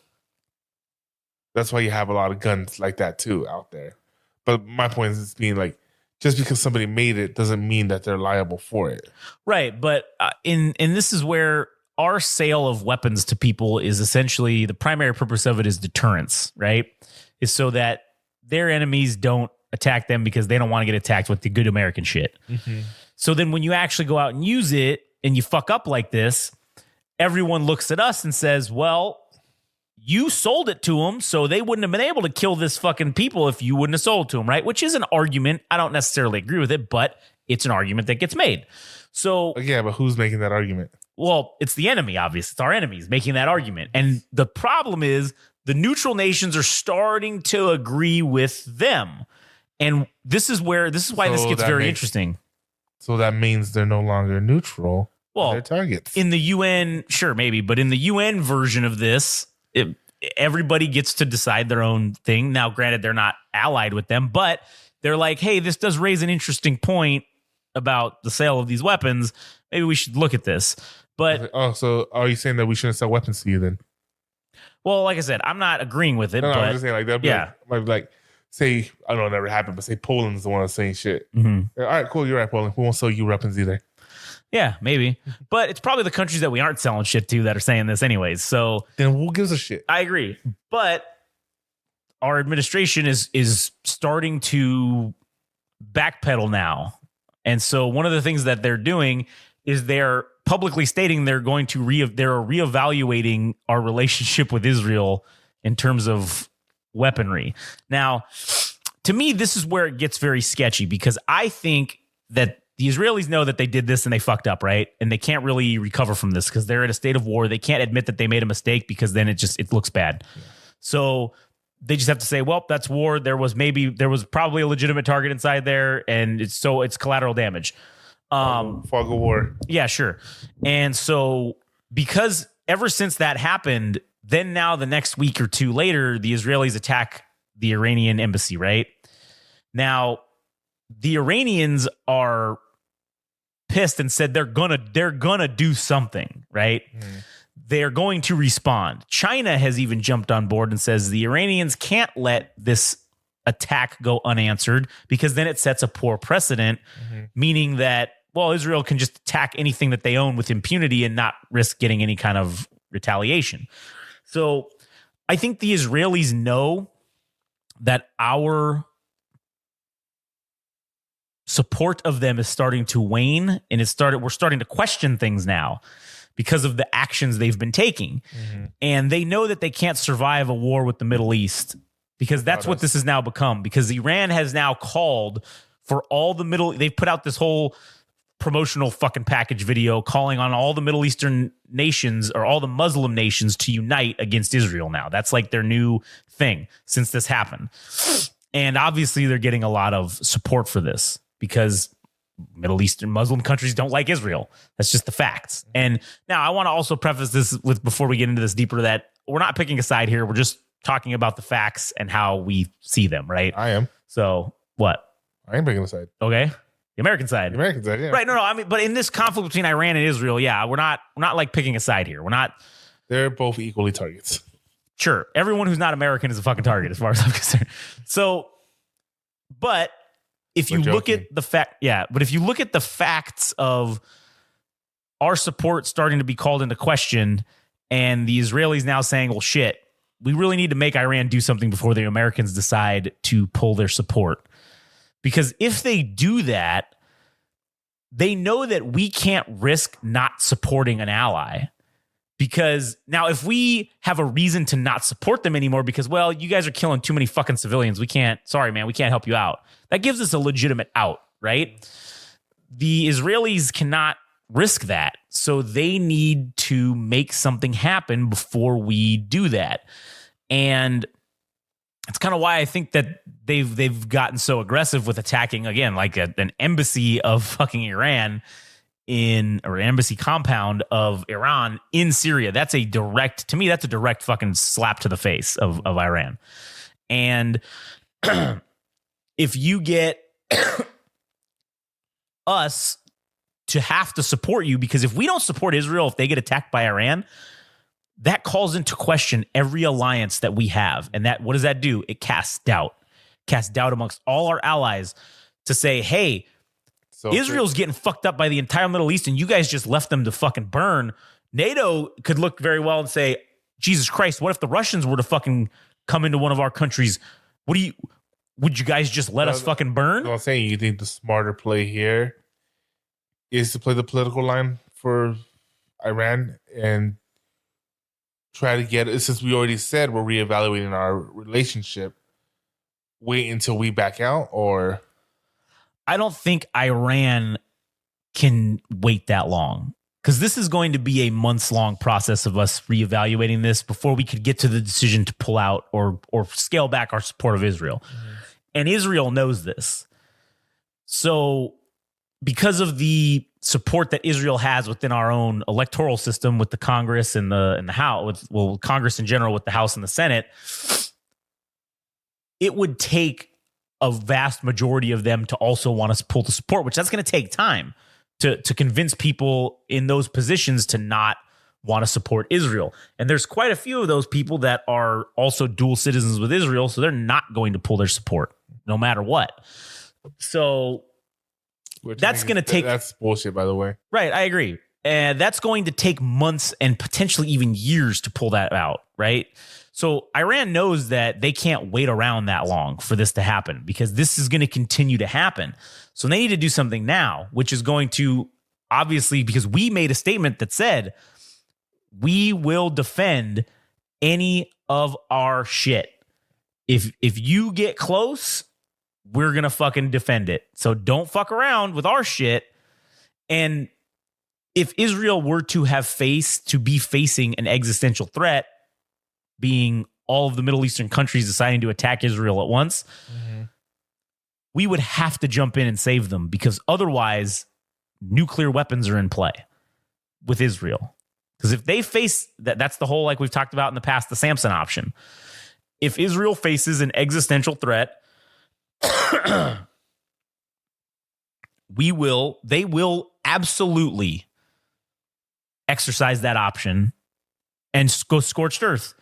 that's why you have a lot of guns like that too out there. But my point is being like, just because somebody made it doesn't mean that they're liable for it. Right, but and this is where our sale of weapons to people is essentially the primary purpose of it is deterrence, right? Is so that their enemies don't attack them because they don't want to get attacked with the good American shit. Mm-hmm. So then when you actually go out and use it and you fuck up like this, everyone looks at us and says, well, you sold it to them, so they wouldn't have been able to kill this fucking people if you wouldn't have sold it to them, right? Which is an argument. I don't necessarily agree with it, but it's an argument that gets made. So yeah, but who's making that argument? Well, it's the enemy, obviously. It's our enemies making that argument. And the problem is the neutral nations are starting to agree with them. And this is why this gets very interesting. So that means they're no longer neutral. Well, they're targets. In the UN, sure, maybe. But in the UN version of this, everybody gets to decide their own thing. Now, granted, they're not allied with them, but they're like, hey, this does raise an interesting point about the sale of these weapons. Maybe we should look at this. But so are you saying that we shouldn't sell weapons to you then? Well, like I said, I'm not agreeing with it. No, but I'm just saying like that. Yeah, like say I don't know, it never happened, but say Poland's the one that's saying shit. Mm-hmm. All right, cool, you're right, Poland. We won't sell you weapons either. Yeah, maybe. But it's probably the countries that we aren't selling shit to that are saying this anyways. So then who gives a shit? I agree. But our administration is starting to backpedal now. And so one of the things that they're doing is they're publicly stating they're going to they're reevaluating our relationship with Israel in terms of weaponry. Now, to me, this is where it gets very sketchy because I think that the Israelis know that they did this and they fucked up, right? And they can't really recover from this because they're in a state of war. They can't admit that they made a mistake because then it looks bad. Yeah. So they just have to say, well, that's war. There was probably a legitimate target inside there, and it's collateral damage. Fog of war. Yeah, sure. And so because ever since that happened, then now the next week or two later, the Israelis attack the Iranian embassy, right? Now, the Iranians are pissed and said they're gonna do something, right? They're going to respond. China has even jumped on board and says the Iranians can't let this attack go unanswered because then it sets a poor precedent, meaning that, well, Israel can just attack anything that they own with impunity and not risk getting any kind of retaliation. So I think the Israelis know that our support of them is starting to wane, and we're starting to question things now because of the actions they've been taking. And they know that they can't survive a war with the Middle East because that's what this has now become, because Iran has now called for all the they've put out this whole promotional fucking package video calling on all the Middle Eastern nations or all the Muslim nations to unite against Israel now. That's like their new thing since this happened. And obviously they're getting a lot of support for this because Middle Eastern Muslim countries don't like Israel. That's just the facts. And now I want to also preface this with, before we get into this deeper, that we're not picking a side here. We're just talking about the facts and how we see them, right? I am. So what? I am picking a side. Okay. The American side. The American side, yeah. Right. No, I mean, but in this conflict between Iran and Israel, yeah, we're not like picking a side here. They're both equally targets. Sure. Everyone who's not American is a fucking target as far as I'm concerned. So, but if you look at the but if you look at the facts of our support starting to be called into question, and the Israelis now saying, well, shit, we really need to make Iran do something before the Americans decide to pull their support. Because if they do that, they know that we can't risk not supporting an ally. Because now if we have a reason to not support them anymore because, well, you guys are killing too many fucking civilians, we can't help you out. That gives us a legitimate out, right? The Israelis cannot risk that. So they need to make something happen before we do that. And it's kind of why I think that they've gotten so aggressive with attacking, again, like an embassy of fucking Iran or embassy compound of Iran in Syria. That's a direct fucking slap to the face of Iran. And if you get us to have to support you, because if we don't support Israel, if they get attacked by Iran, that calls into question every alliance that we have. And what does that do? It casts doubt amongst all our allies to say, hey, so Israel's getting fucked up by the entire Middle East and you guys just left them to fucking burn. NATO could look very well and say, Jesus Christ, what if the Russians were to fucking come into one of our countries? Would you guys just let us fucking burn? I'm saying, you think the smarter play here is to play the political line for Iran and try to get it, since we already said we're reevaluating our relationship, wait until we back out? Or I don't think Iran can wait that long, because this is going to be a months-long process of us reevaluating this before we could get to the decision to pull out or scale back our support of Israel. Mm-hmm. And Israel knows this. So because of the support that Israel has within our own electoral system with the Congress and the House, Congress in general, with the House and the Senate, it would take a vast majority of them to also want us to pull the support, which that's going to take time to convince people in those positions to not want to support Israel. And there's quite a few of those people that are also dual citizens with Israel, so they're not going to pull their support no matter what. So that's going to take... That's bullshit, by the way. Right, I agree. And that's going to take months and potentially even years to pull that out, right? So Iran knows that they can't wait around that long for this to happen, because this is going to continue to happen. So they need to do something now, which is going to, obviously, because we made a statement that said, we will defend any of our shit. If you get close, we're going to fucking defend it. So don't fuck around with our shit. And if Israel were to be facing an existential threat, being all of the Middle Eastern countries deciding to attack Israel at once, mm-hmm. we would have to jump in and save them, because otherwise nuclear weapons are in play with Israel. Because if they face that's the whole, like we've talked about in the past, the Samson option. If Israel faces an existential threat, they will absolutely exercise that option and go scorched earth,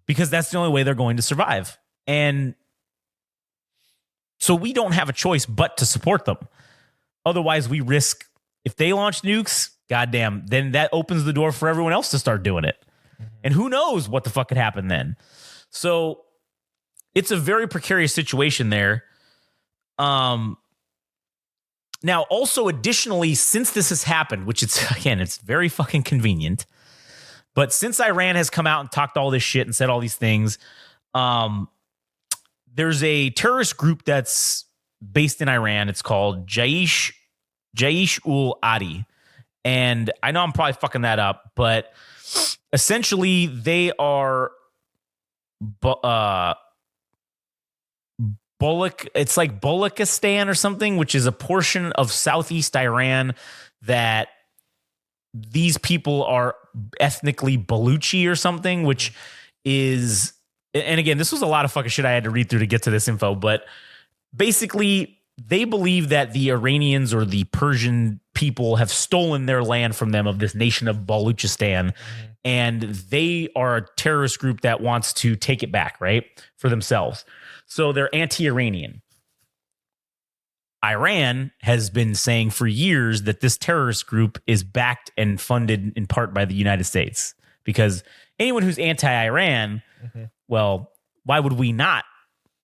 because that's the only way they're going to survive. And so we don't have a choice but to support them. Otherwise, we risk, if they launch nukes, goddamn, then that opens the door for everyone else to start doing it. Mm-hmm. And who knows what the fuck could happen then. So it's a very precarious situation there. Now, also additionally, since this has happened, which it's very fucking convenient, but since Iran has come out and talked all this shit and said all these things, there's a terrorist group that's based in Iran. It's called Jaish ul Adi. And I know I'm probably fucking that up, but essentially they are it's like Baluchistan or something, which is a portion of southeast Iran that these people are ethnically Baluchi or something, which is, and again, this was a lot of fucking shit I had to read through to get to this info, but basically they believe that the Iranians or the Persian people have stolen their land from them, of this nation of Baluchistan, and they are a terrorist group that wants to take it back, right, for themselves. So they're anti-Iranian. Iran has been saying for years that this terrorist group is backed and funded in part by the United States, because anyone who's anti-Iran, well, why would we not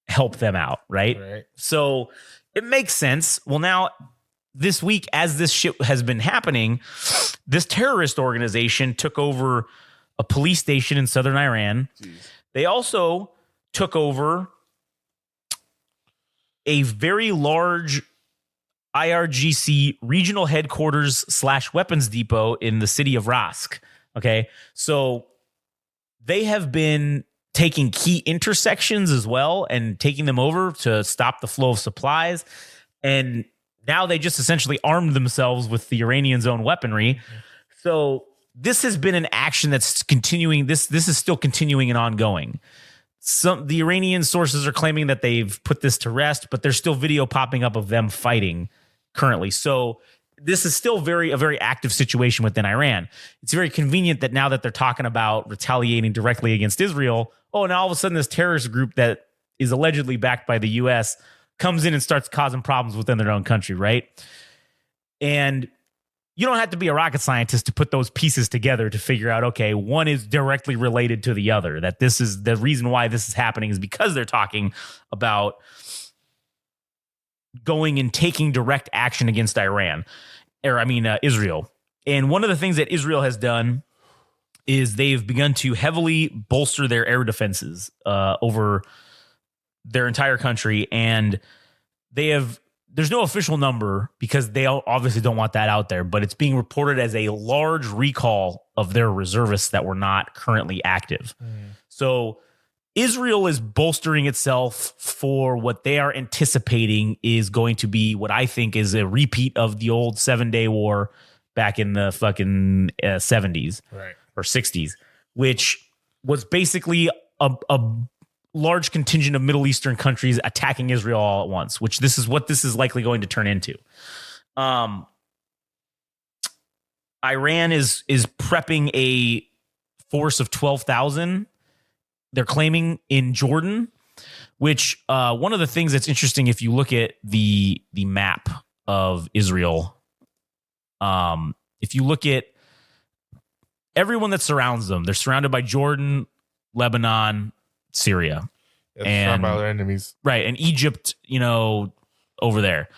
help them out, right? So it makes sense. Well, now this week, as this shit has been happening, this terrorist organization took over a police station in southern Iran. Jeez. They also took over a very large IRGC regional headquarters / weapons depot in the city of Rask. Okay. So they have been taking key intersections as well and taking them over to stop the flow of supplies. And now they just essentially armed themselves with the Iranians' own weaponry. So this has been an action that's continuing. This is still continuing and ongoing. The Iranian sources are claiming that they've put this to rest, but there's still video popping up of them fighting currently. So this is still a very active situation within Iran. It's very convenient that now that they're talking about retaliating directly against Israel, now all of a sudden this terrorist group that is allegedly backed by the U.S. comes in and starts causing problems within their own country, right? And you don't have to be a rocket scientist to put those pieces together to figure out, okay, one is directly related to the other, that this is the reason why this is happening is because they're talking about going and taking direct action against Israel. And one of the things that Israel has done is they've begun to heavily bolster their air defenses over their entire country. And there's no official number because they obviously don't want that out there, but it's being reported as a large recall of their reservists that were not currently active. So Israel is bolstering itself for what they are anticipating is going to be what I think is a repeat of the old 7-Day War back in the fucking 70s or 60s, which was basically a large contingent of Middle Eastern countries attacking Israel all at once, which this is what this is likely going to turn into. Iran is prepping a force of 12,000. They're claiming in Jordan, which one of the things that's interesting, if you look at the map of Israel, if you look at everyone that surrounds them, they're surrounded by Jordan, Lebanon, Syria, and by their enemies, right? And Egypt, over there,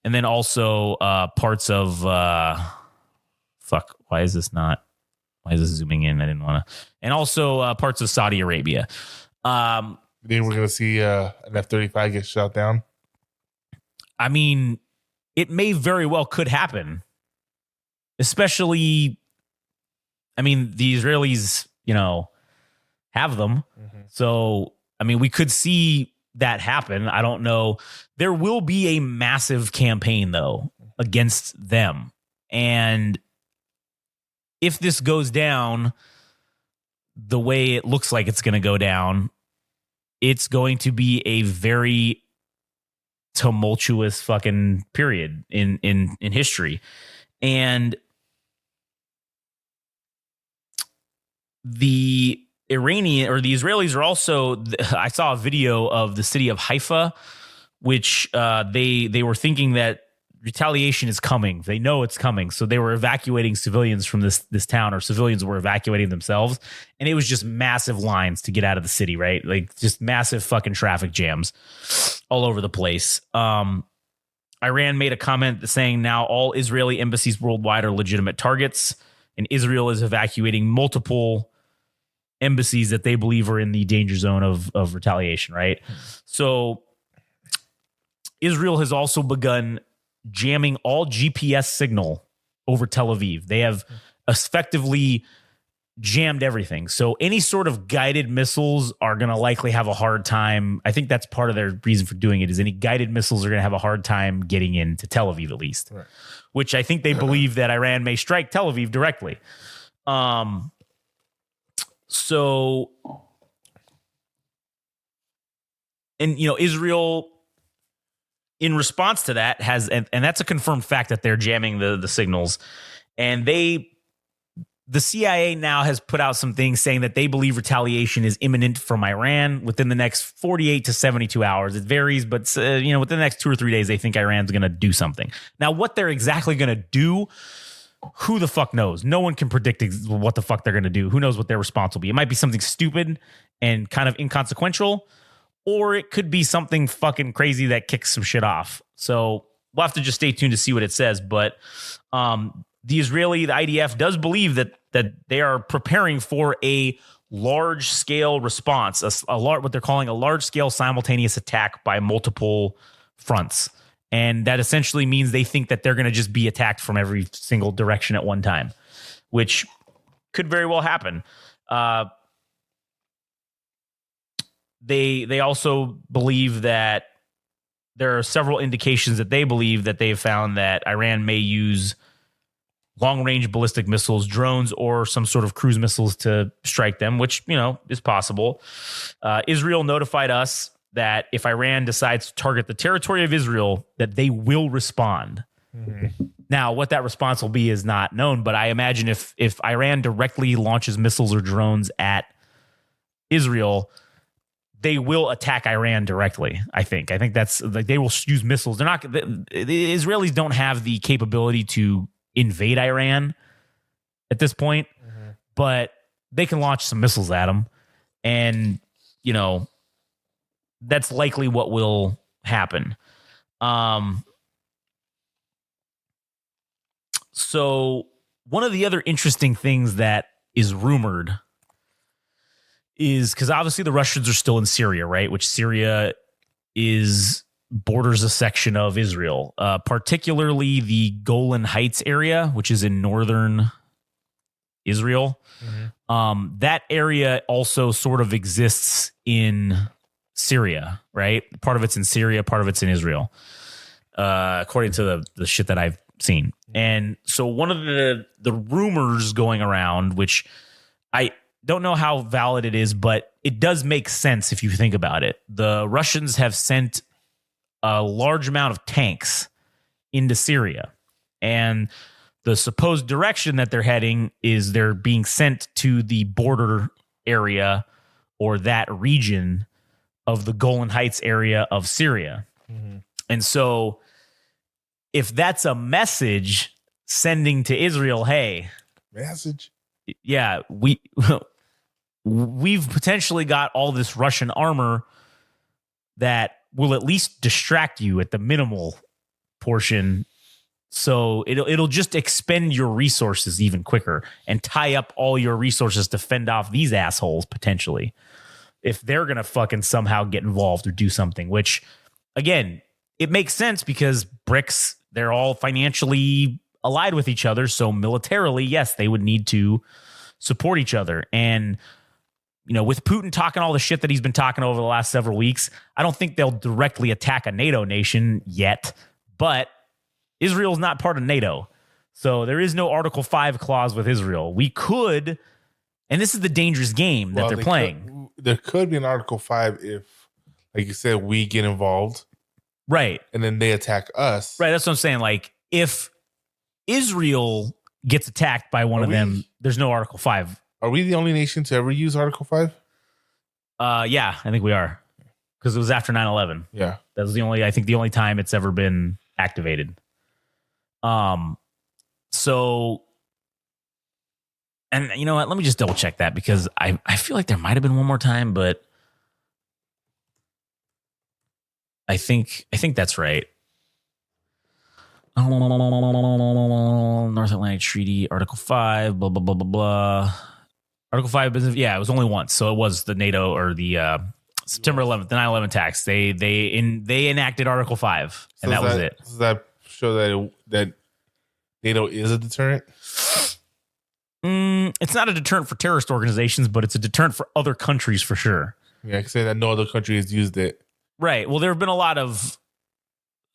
and then also parts of Why is this zooming in? I didn't want to. And also parts of Saudi Arabia. Then we're going to see an F-35 get shot down. I mean, it may very well could happen, especially. I mean, the Israelis, have them. So, I mean, we could see that happen. I don't know. There will be a massive campaign, though, against them. And if this goes down the way it looks like it's going to go down, it's going to be a very tumultuous fucking period in history. And the Israelis are also, I saw a video of the city of Haifa, which they were thinking that retaliation is coming. They know it's coming. So they were evacuating civilians from this town, or civilians were evacuating themselves. And it was just massive lines to get out of the city, right? Like just massive fucking traffic jams all over the place. Iran made a comment saying now all Israeli embassies worldwide are legitimate targets, and Israel is evacuating multiple embassies that they believe are in the danger zone of retaliation, right? So Israel has also begun jamming all GPS signal over Tel Aviv. They have effectively jammed everything. So any sort of guided missiles are going to likely have a hard time. I think that's part of their reason for doing it, is any guided missiles are going to have a hard time getting into Tel Aviv, at least, right. Which I think they believe that Iran may strike Tel Aviv directly. So, and Israel, in response to that, has, and that's a confirmed fact that they're jamming the signals, and they the CIA now has put out some things saying that they believe retaliation is imminent from Iran within the next 48 to 72 hours. It varies, but within the next 2 or 3 days, they think Iran's going to do something. Now, what they're exactly going to do, who the fuck knows? No one can predict what the fuck they're going to do. Who knows what their response will be? It might be something stupid and kind of inconsequential, or it could be something fucking crazy that kicks some shit off. So we'll have to just stay tuned to see what it says. But the IDF does believe that they are preparing for a large scale response, what they're calling a large scale simultaneous attack by multiple fronts. And that essentially means they think that they're going to just be attacked from every single direction at one time, which could very well happen. They also believe that there are several indications that they believe that they've found that Iran may use long-range ballistic missiles, drones, or some sort of cruise missiles to strike them, which, is possible. Israel notified us that if Iran decides to target the territory of Israel, that they will respond. Mm-hmm. Now, what that response will be is not known, but I imagine if Iran directly launches missiles or drones at Israel, they will attack Iran directly. I think that's like they will use missiles. The Israelis don't have the capability to invade Iran at this point, but they can launch some missiles at them, and that's likely what will happen. So one of the other interesting things that is rumored is, because obviously the Russians are still in Syria, right? Which Syria borders a section of Israel, particularly the Golan Heights area, which is in northern Israel. Mm-hmm. That area also sort of exists in Syria, right? Part of it's in Syria, part of it's in Israel, according to the shit that I've seen. And so one of the rumors going around, which I don't know how valid it is, but it does make sense if you think about it. The Russians have sent a large amount of tanks into Syria, and the supposed direction that they're heading is they're being sent to the border area or that region of the Golan Heights area of Syria. Mm-hmm. And so if that's a message sending to Israel, hey, yeah, we've potentially got all this Russian armor that will at least distract you at the minimal portion. So it'll just expend your resources even quicker and tie up all your resources to fend off these assholes potentially, if they're going to fucking somehow get involved or do something, which again, it makes sense because BRICS, they're all financially allied with each other. So militarily, yes, they would need to support each other. And with Putin talking all the shit that he's been talking over the last several weeks, I don't think they'll directly attack a NATO nation yet, but Israel's not part of NATO. So there is no Article 5 clause with Israel. We could, and this is the dangerous game that they're playing. There could be an Article 5 if, like you said, we get involved. Right. And then they attack us. Right. That's what I'm saying. Like, if Israel gets attacked by one of them, there's no Article 5. Are we the only nation to ever use Article 5? Yeah, I think we are. Because it was after 9/11. Yeah. That was the only time it's ever been activated. So, and you know what? Let me just double check that, because I feel like there might have been one more time, but I think that's right. North Atlantic Treaty, Article 5, blah, blah, blah, blah, blah. Article 5, it was only once. So it was the NATO or the September 11th, the 9/11 attacks. They enacted Article 5, and that was it. Does that show that NATO is a deterrent? It's not a deterrent for terrorist organizations, but it's a deterrent for other countries for sure. Yeah, I can say that no other country has used it. Right. Well, there have been a lot of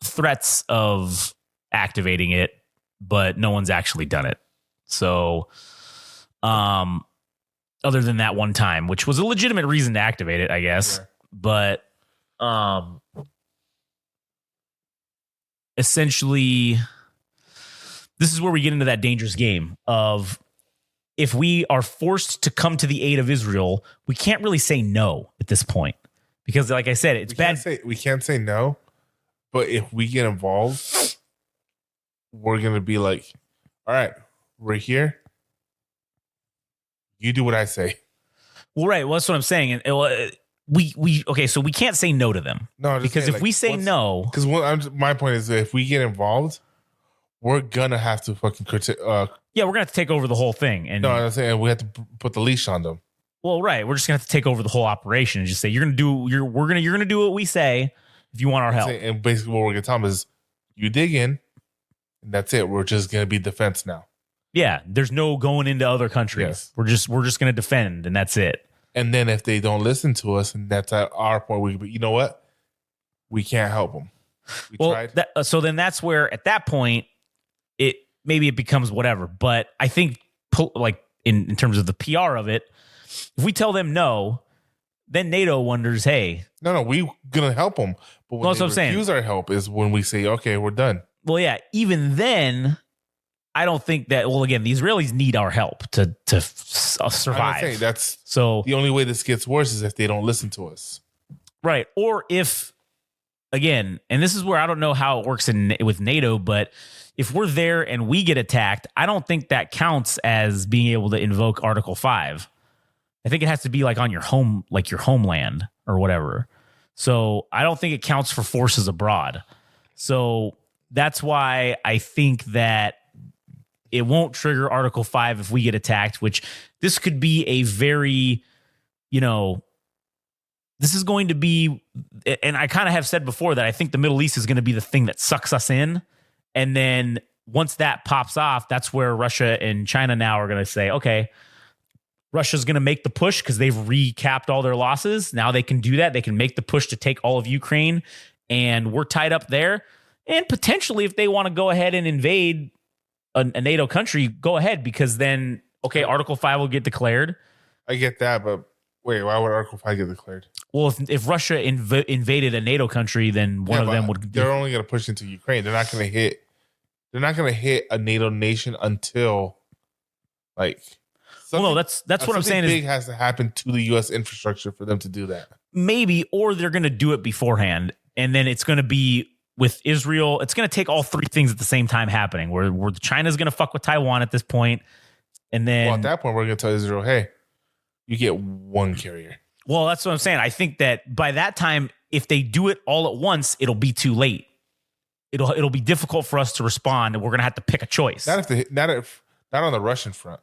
threats of activating it, but no one's actually done it. So, other than that one time, which was a legitimate reason to activate it, I guess. Sure. But essentially, this is where we get into that dangerous game of if we are forced to come to the aid of Israel, we can't really say no at this point because, like I said, it's bad. We can't say no, but if we get involved, we're gonna be like, all right, we're here. You do what I say. Well, right. Well, that's what I'm saying. And okay, so we can't say no to them. No, because if we say no, because my point is that if we get involved, we're gonna have to fucking yeah, we're gonna have to take over the whole thing. And no, I'm saying we have to put the leash on them. Well, right. We're just gonna have to take over the whole operation and just say you're gonna do what we say if you want our help. And basically, what we're gonna tell them is, you dig in, and that's it. We're just gonna be defense now. Yeah, there's no going into other countries. Yes. We're just gonna defend, and that's it. And then if they don't listen to us, and that's at our point, we you know what? We can't help them. We tried. So then that's where at that point maybe it becomes whatever. But I think like in terms of the PR of it, if we tell them no, then NATO wonders, hey, no, we gonna help them. But when they refuse our help is when we say, okay, we're done. Well, yeah, even then, I don't think that. Well, again, the Israelis need our help to survive. I'm saying that's so the only way this gets worse is if they don't listen to us, right? Or if, again, and this is where I don't know how it works with NATO, but if we're there and we get attacked, I don't think that counts as being able to invoke Article 5. I think it has to be like on your home, like your homeland or whatever. So I don't think it counts for forces abroad. So that's why I think that it won't trigger Article 5 if we get attacked, which this could be a very, this is going to be, and I kind of have said before that I think the Middle East is going to be the thing that sucks us in. And then once that pops off, that's where Russia and China now are going to say, okay, Russia's going to make the push because they've recapped all their losses. Now they can do that. They can make the push to take all of Ukraine, and we're tied up there. And potentially, if they want to go ahead and invade a NATO country, go ahead, because then, okay, Article 5 will get declared. I get that, but wait, why would Article 5 get declared? Well, if Russia invaded a NATO country, then one of them would. They're only going to push into Ukraine. They're not going to hit. They're not going to hit a NATO nation until, like. Well, no, that's what I'm saying. Something big has to happen to the U.S. infrastructure for them to do that. Maybe, or they're going to do it beforehand, and then it's going to be with Israel. It's going to take all three things at the same time happening. Where China's going to fuck with Taiwan at this point, and then at that point, we're going to tell Israel, "Hey, you get one carrier." Well, that's what I'm saying. I think that by that time, if they do it all at once, it'll be too late. It'll be difficult for us to respond, and we're going to have to pick a choice. Not on the Russian front.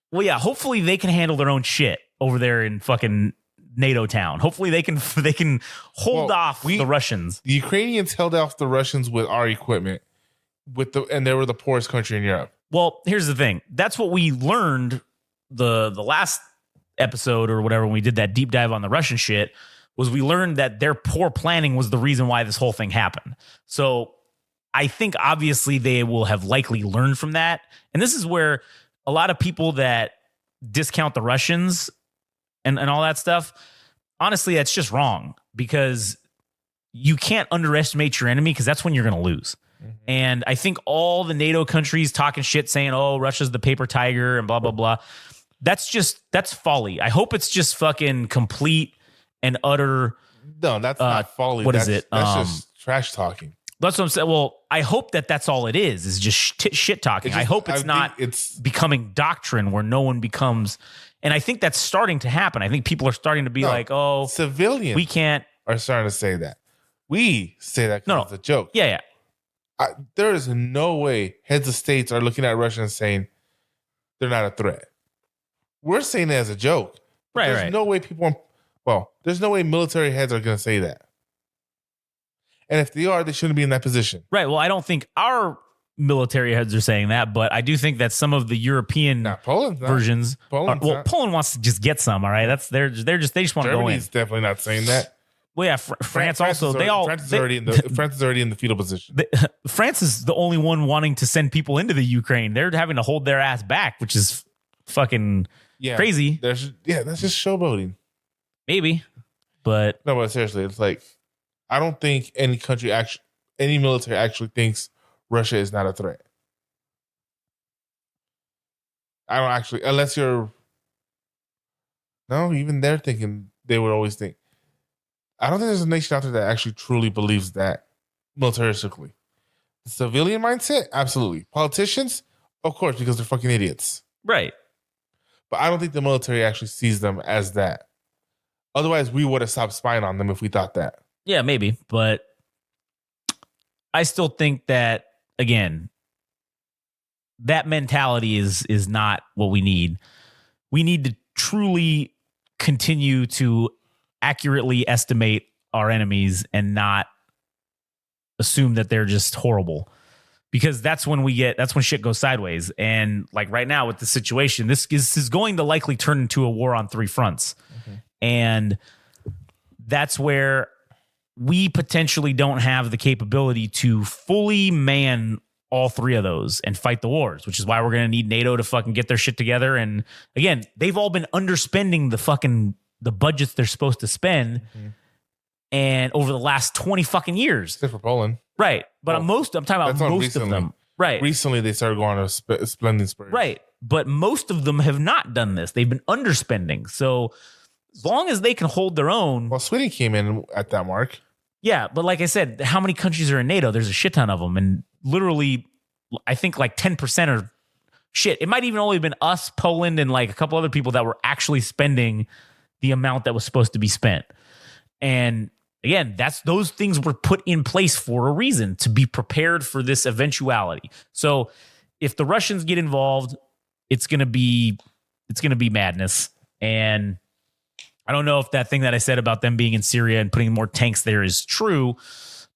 Well, yeah. Hopefully, they can handle their own shit over there in fucking NATO town. Hopefully, they can hold off the Russians. The Ukrainians held off the Russians with our equipment, and they were the poorest country in Europe. Well, here's the thing. That's what we learned the last episode or whatever when we did that deep dive on the Russian shit. Was we learned that their poor planning was the reason why this whole thing happened. So I think obviously they will have likely learned from that, and this is where a lot of people that discount the Russians and all that stuff, honestly, that's just wrong, because you can't underestimate your enemy, because that's when you're going to lose. Mm-hmm. And I think all the NATO countries talking shit saying, oh, Russia's the paper tiger and blah, blah, blah. That's folly. I hope it's just fucking complete and utter. No, that's not folly. What is it? That's just trash talking. That's what I'm saying. Well, I hope that's all it is just shit talking. I hope it's becoming doctrine where no one becomes, and I think that's starting to happen. I think people are starting to be like, oh, civilians we can't. Are starting to say that. We say that because it's a joke. Yeah. There is no way heads of states are looking at Russia and saying they're not a threat. We're saying it as a joke. Right. There's no way there's no way military heads are going to say that. And if they are, they shouldn't be in that position. Right. Well, I don't think our military heads are saying that, but I do think that some of the European versions. Poland wants to just get some. All right, they just want to go in. Germany's definitely not saying that. Well, yeah, France also. France is already in the fetal position. France is the only one wanting to send people into the Ukraine. They're having to hold their ass back, which is fucking crazy. That's just showboating. Maybe, but no, but seriously, it's like, I don't think any military actually thinks Russia is not a threat. I don't actually, unless you're. No, even they're thinking, they would always think. I don't think there's a nation out there that actually truly believes that militaristically. The civilian mindset, absolutely. Politicians, of course, because they're fucking idiots. Right. But I don't think the military actually sees them as that. Otherwise, we would have stopped spying on them if we thought that. Yeah, maybe. But I still think that, again, that mentality is not what we need. We need to truly continue to accurately estimate our enemies and not assume that they're just horrible, because that's when shit goes sideways. And like right now with the situation, this is going to likely turn into a war on three fronts. Mm-hmm. And that's where we potentially don't have the capability to fully man all three of those and fight the wars, which is why we're going to need NATO to fucking get their shit together. And again, they've all been underspending the budgets they're supposed to spend. Mm-hmm. And over the last 20 fucking years. Except for Poland. Right. But I'm talking about most of them. Right. Recently, they started going on a spending spree. Right. But most of them have not done this. They've been underspending. So as long as they can hold their own. Well, Sweden came in at that mark. Yeah. But like I said, how many countries are in NATO? There's a shit ton of them. And literally, I think like 10% are shit. It might even only have been us, Poland, and like a couple other people that were actually spending the amount that was supposed to be spent. And again, those things were put in place for a reason, to be prepared for this eventuality. So if the Russians get involved, it's going to be madness. And I don't know if that thing that I said about them being in Syria and putting more tanks there is true,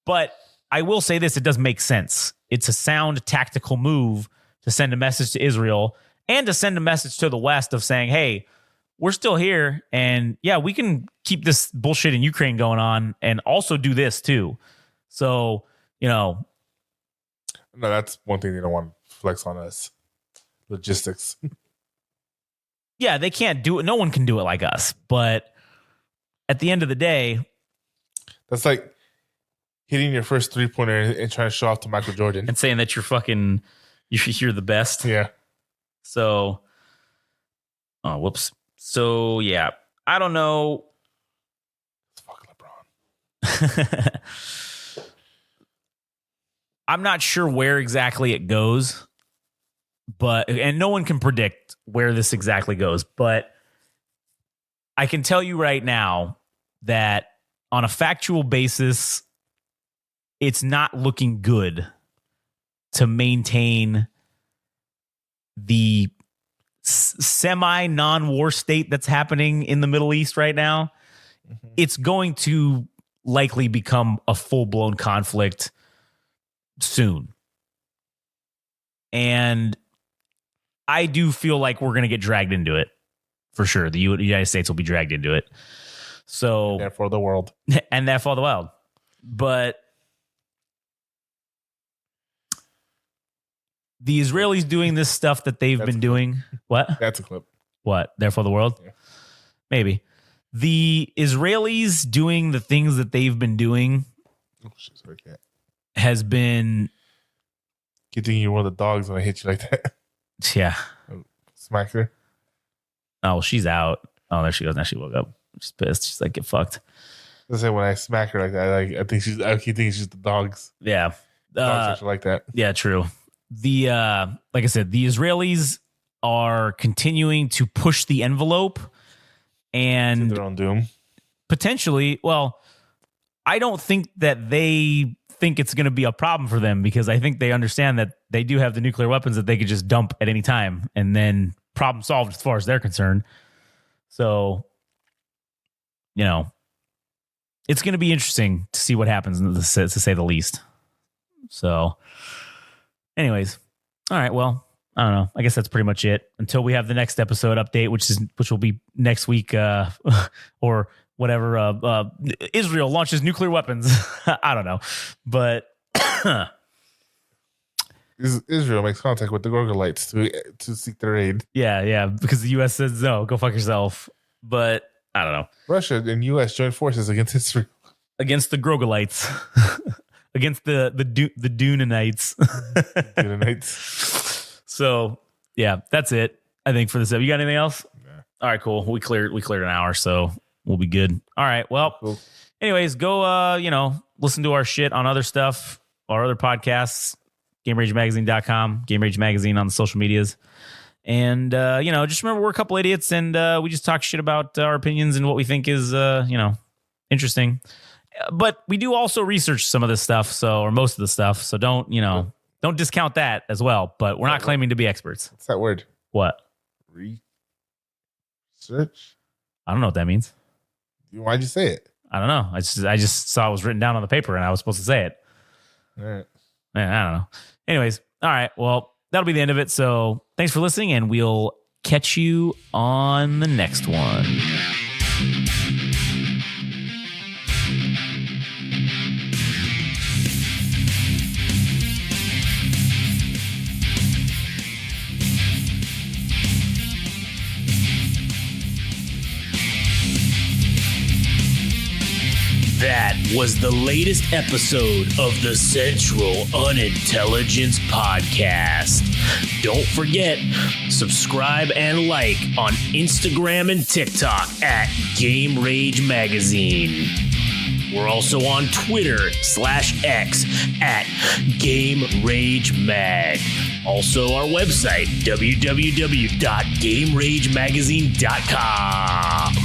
but I will say this, it does make sense. It's a sound tactical move to send a message to Israel and to send a message to the West of saying, hey, we're still here, and yeah, we can keep this bullshit in Ukraine going on and also do this too. So, No, that's one thing they don't want to flex on us. Logistics. Yeah, they can't do it. No one can do it like us. But at the end of the day, that's like hitting your first 3-pointer and trying to show off to Michael Jordan. And saying that you're the best. Yeah. So, whoops. So, yeah, I don't know. Fuck LeBron. I'm not sure where exactly it goes, and no one can predict where this exactly goes, but I can tell you right now that on a factual basis, it's not looking good to maintain the semi non-war state that's happening in the Middle East right now. Mm-hmm. It's going to likely become a full-blown conflict soon. And I do feel like we're going to get dragged into it for sure. The United States will be dragged into it. So, and therefore the world. And therefore the world. But the Israelis doing this stuff that they've been doing. What? That's a clip. What? Therefore the world? Yeah. Maybe. The Israelis doing the things that they've been doing has been. Good thing you're one of the dogs when I hit you like that. Yeah. Smack her. Oh, well, she's out. Oh, there she goes. Now she woke up. She's pissed. She's like, get fucked. I say when I smack her like that, I keep thinking she's the dogs. Yeah. Dogs like that. Yeah, true. The like I said, the Israelis are continuing to push the envelope and to their own doom. Potentially. Well, I don't think that they think it's going to be a problem for them, because I think they understand that they do have the nuclear weapons that they could just dump at any time and then problem solved as far as they're concerned. So, it's going to be interesting to see what happens, to say the least. So, anyways, all right. Well, I don't know. I guess that's pretty much it until we have the next episode update, which will be next week, or whatever. Israel launches nuclear weapons. I don't know, but Israel makes contact with the Gorgolites to seek their aid. Yeah, because the U.S. says no, go fuck yourself. But I don't know. Russia and U.S. join forces against Israel, against the Grogolites. Against the Dunanites. Dunanites. So, yeah, that's it. I think for this. You got anything else? Nah. All right, cool. We cleared an hour, so we'll be good. All right. Well, Cool. anyways, go listen to our shit on other stuff, our other podcasts, GameRageMagazine.com, Game Rage Magazine on the social medias. And just remember we're a couple idiots and we just talk shit about our opinions and what we think is interesting. But we do also research some of this stuff, or most of the stuff. So don't discount that as well. But we're not claiming to be experts. What's that word? What? Research? I don't know what that means. Why'd you say it? I don't know. I just saw it was written down on the paper and I was supposed to say it. All right. I don't know. Anyways, all right. Well, that'll be the end of it. So thanks for listening and we'll catch you on the next one. That was the latest episode of the Central Unintelligence Podcast. Don't forget, subscribe and like on Instagram and TikTok at Game Rage Magazine. We're also on Twitter/X at Game Rage Mag. Also, our website, www.GameRageMagazine.com.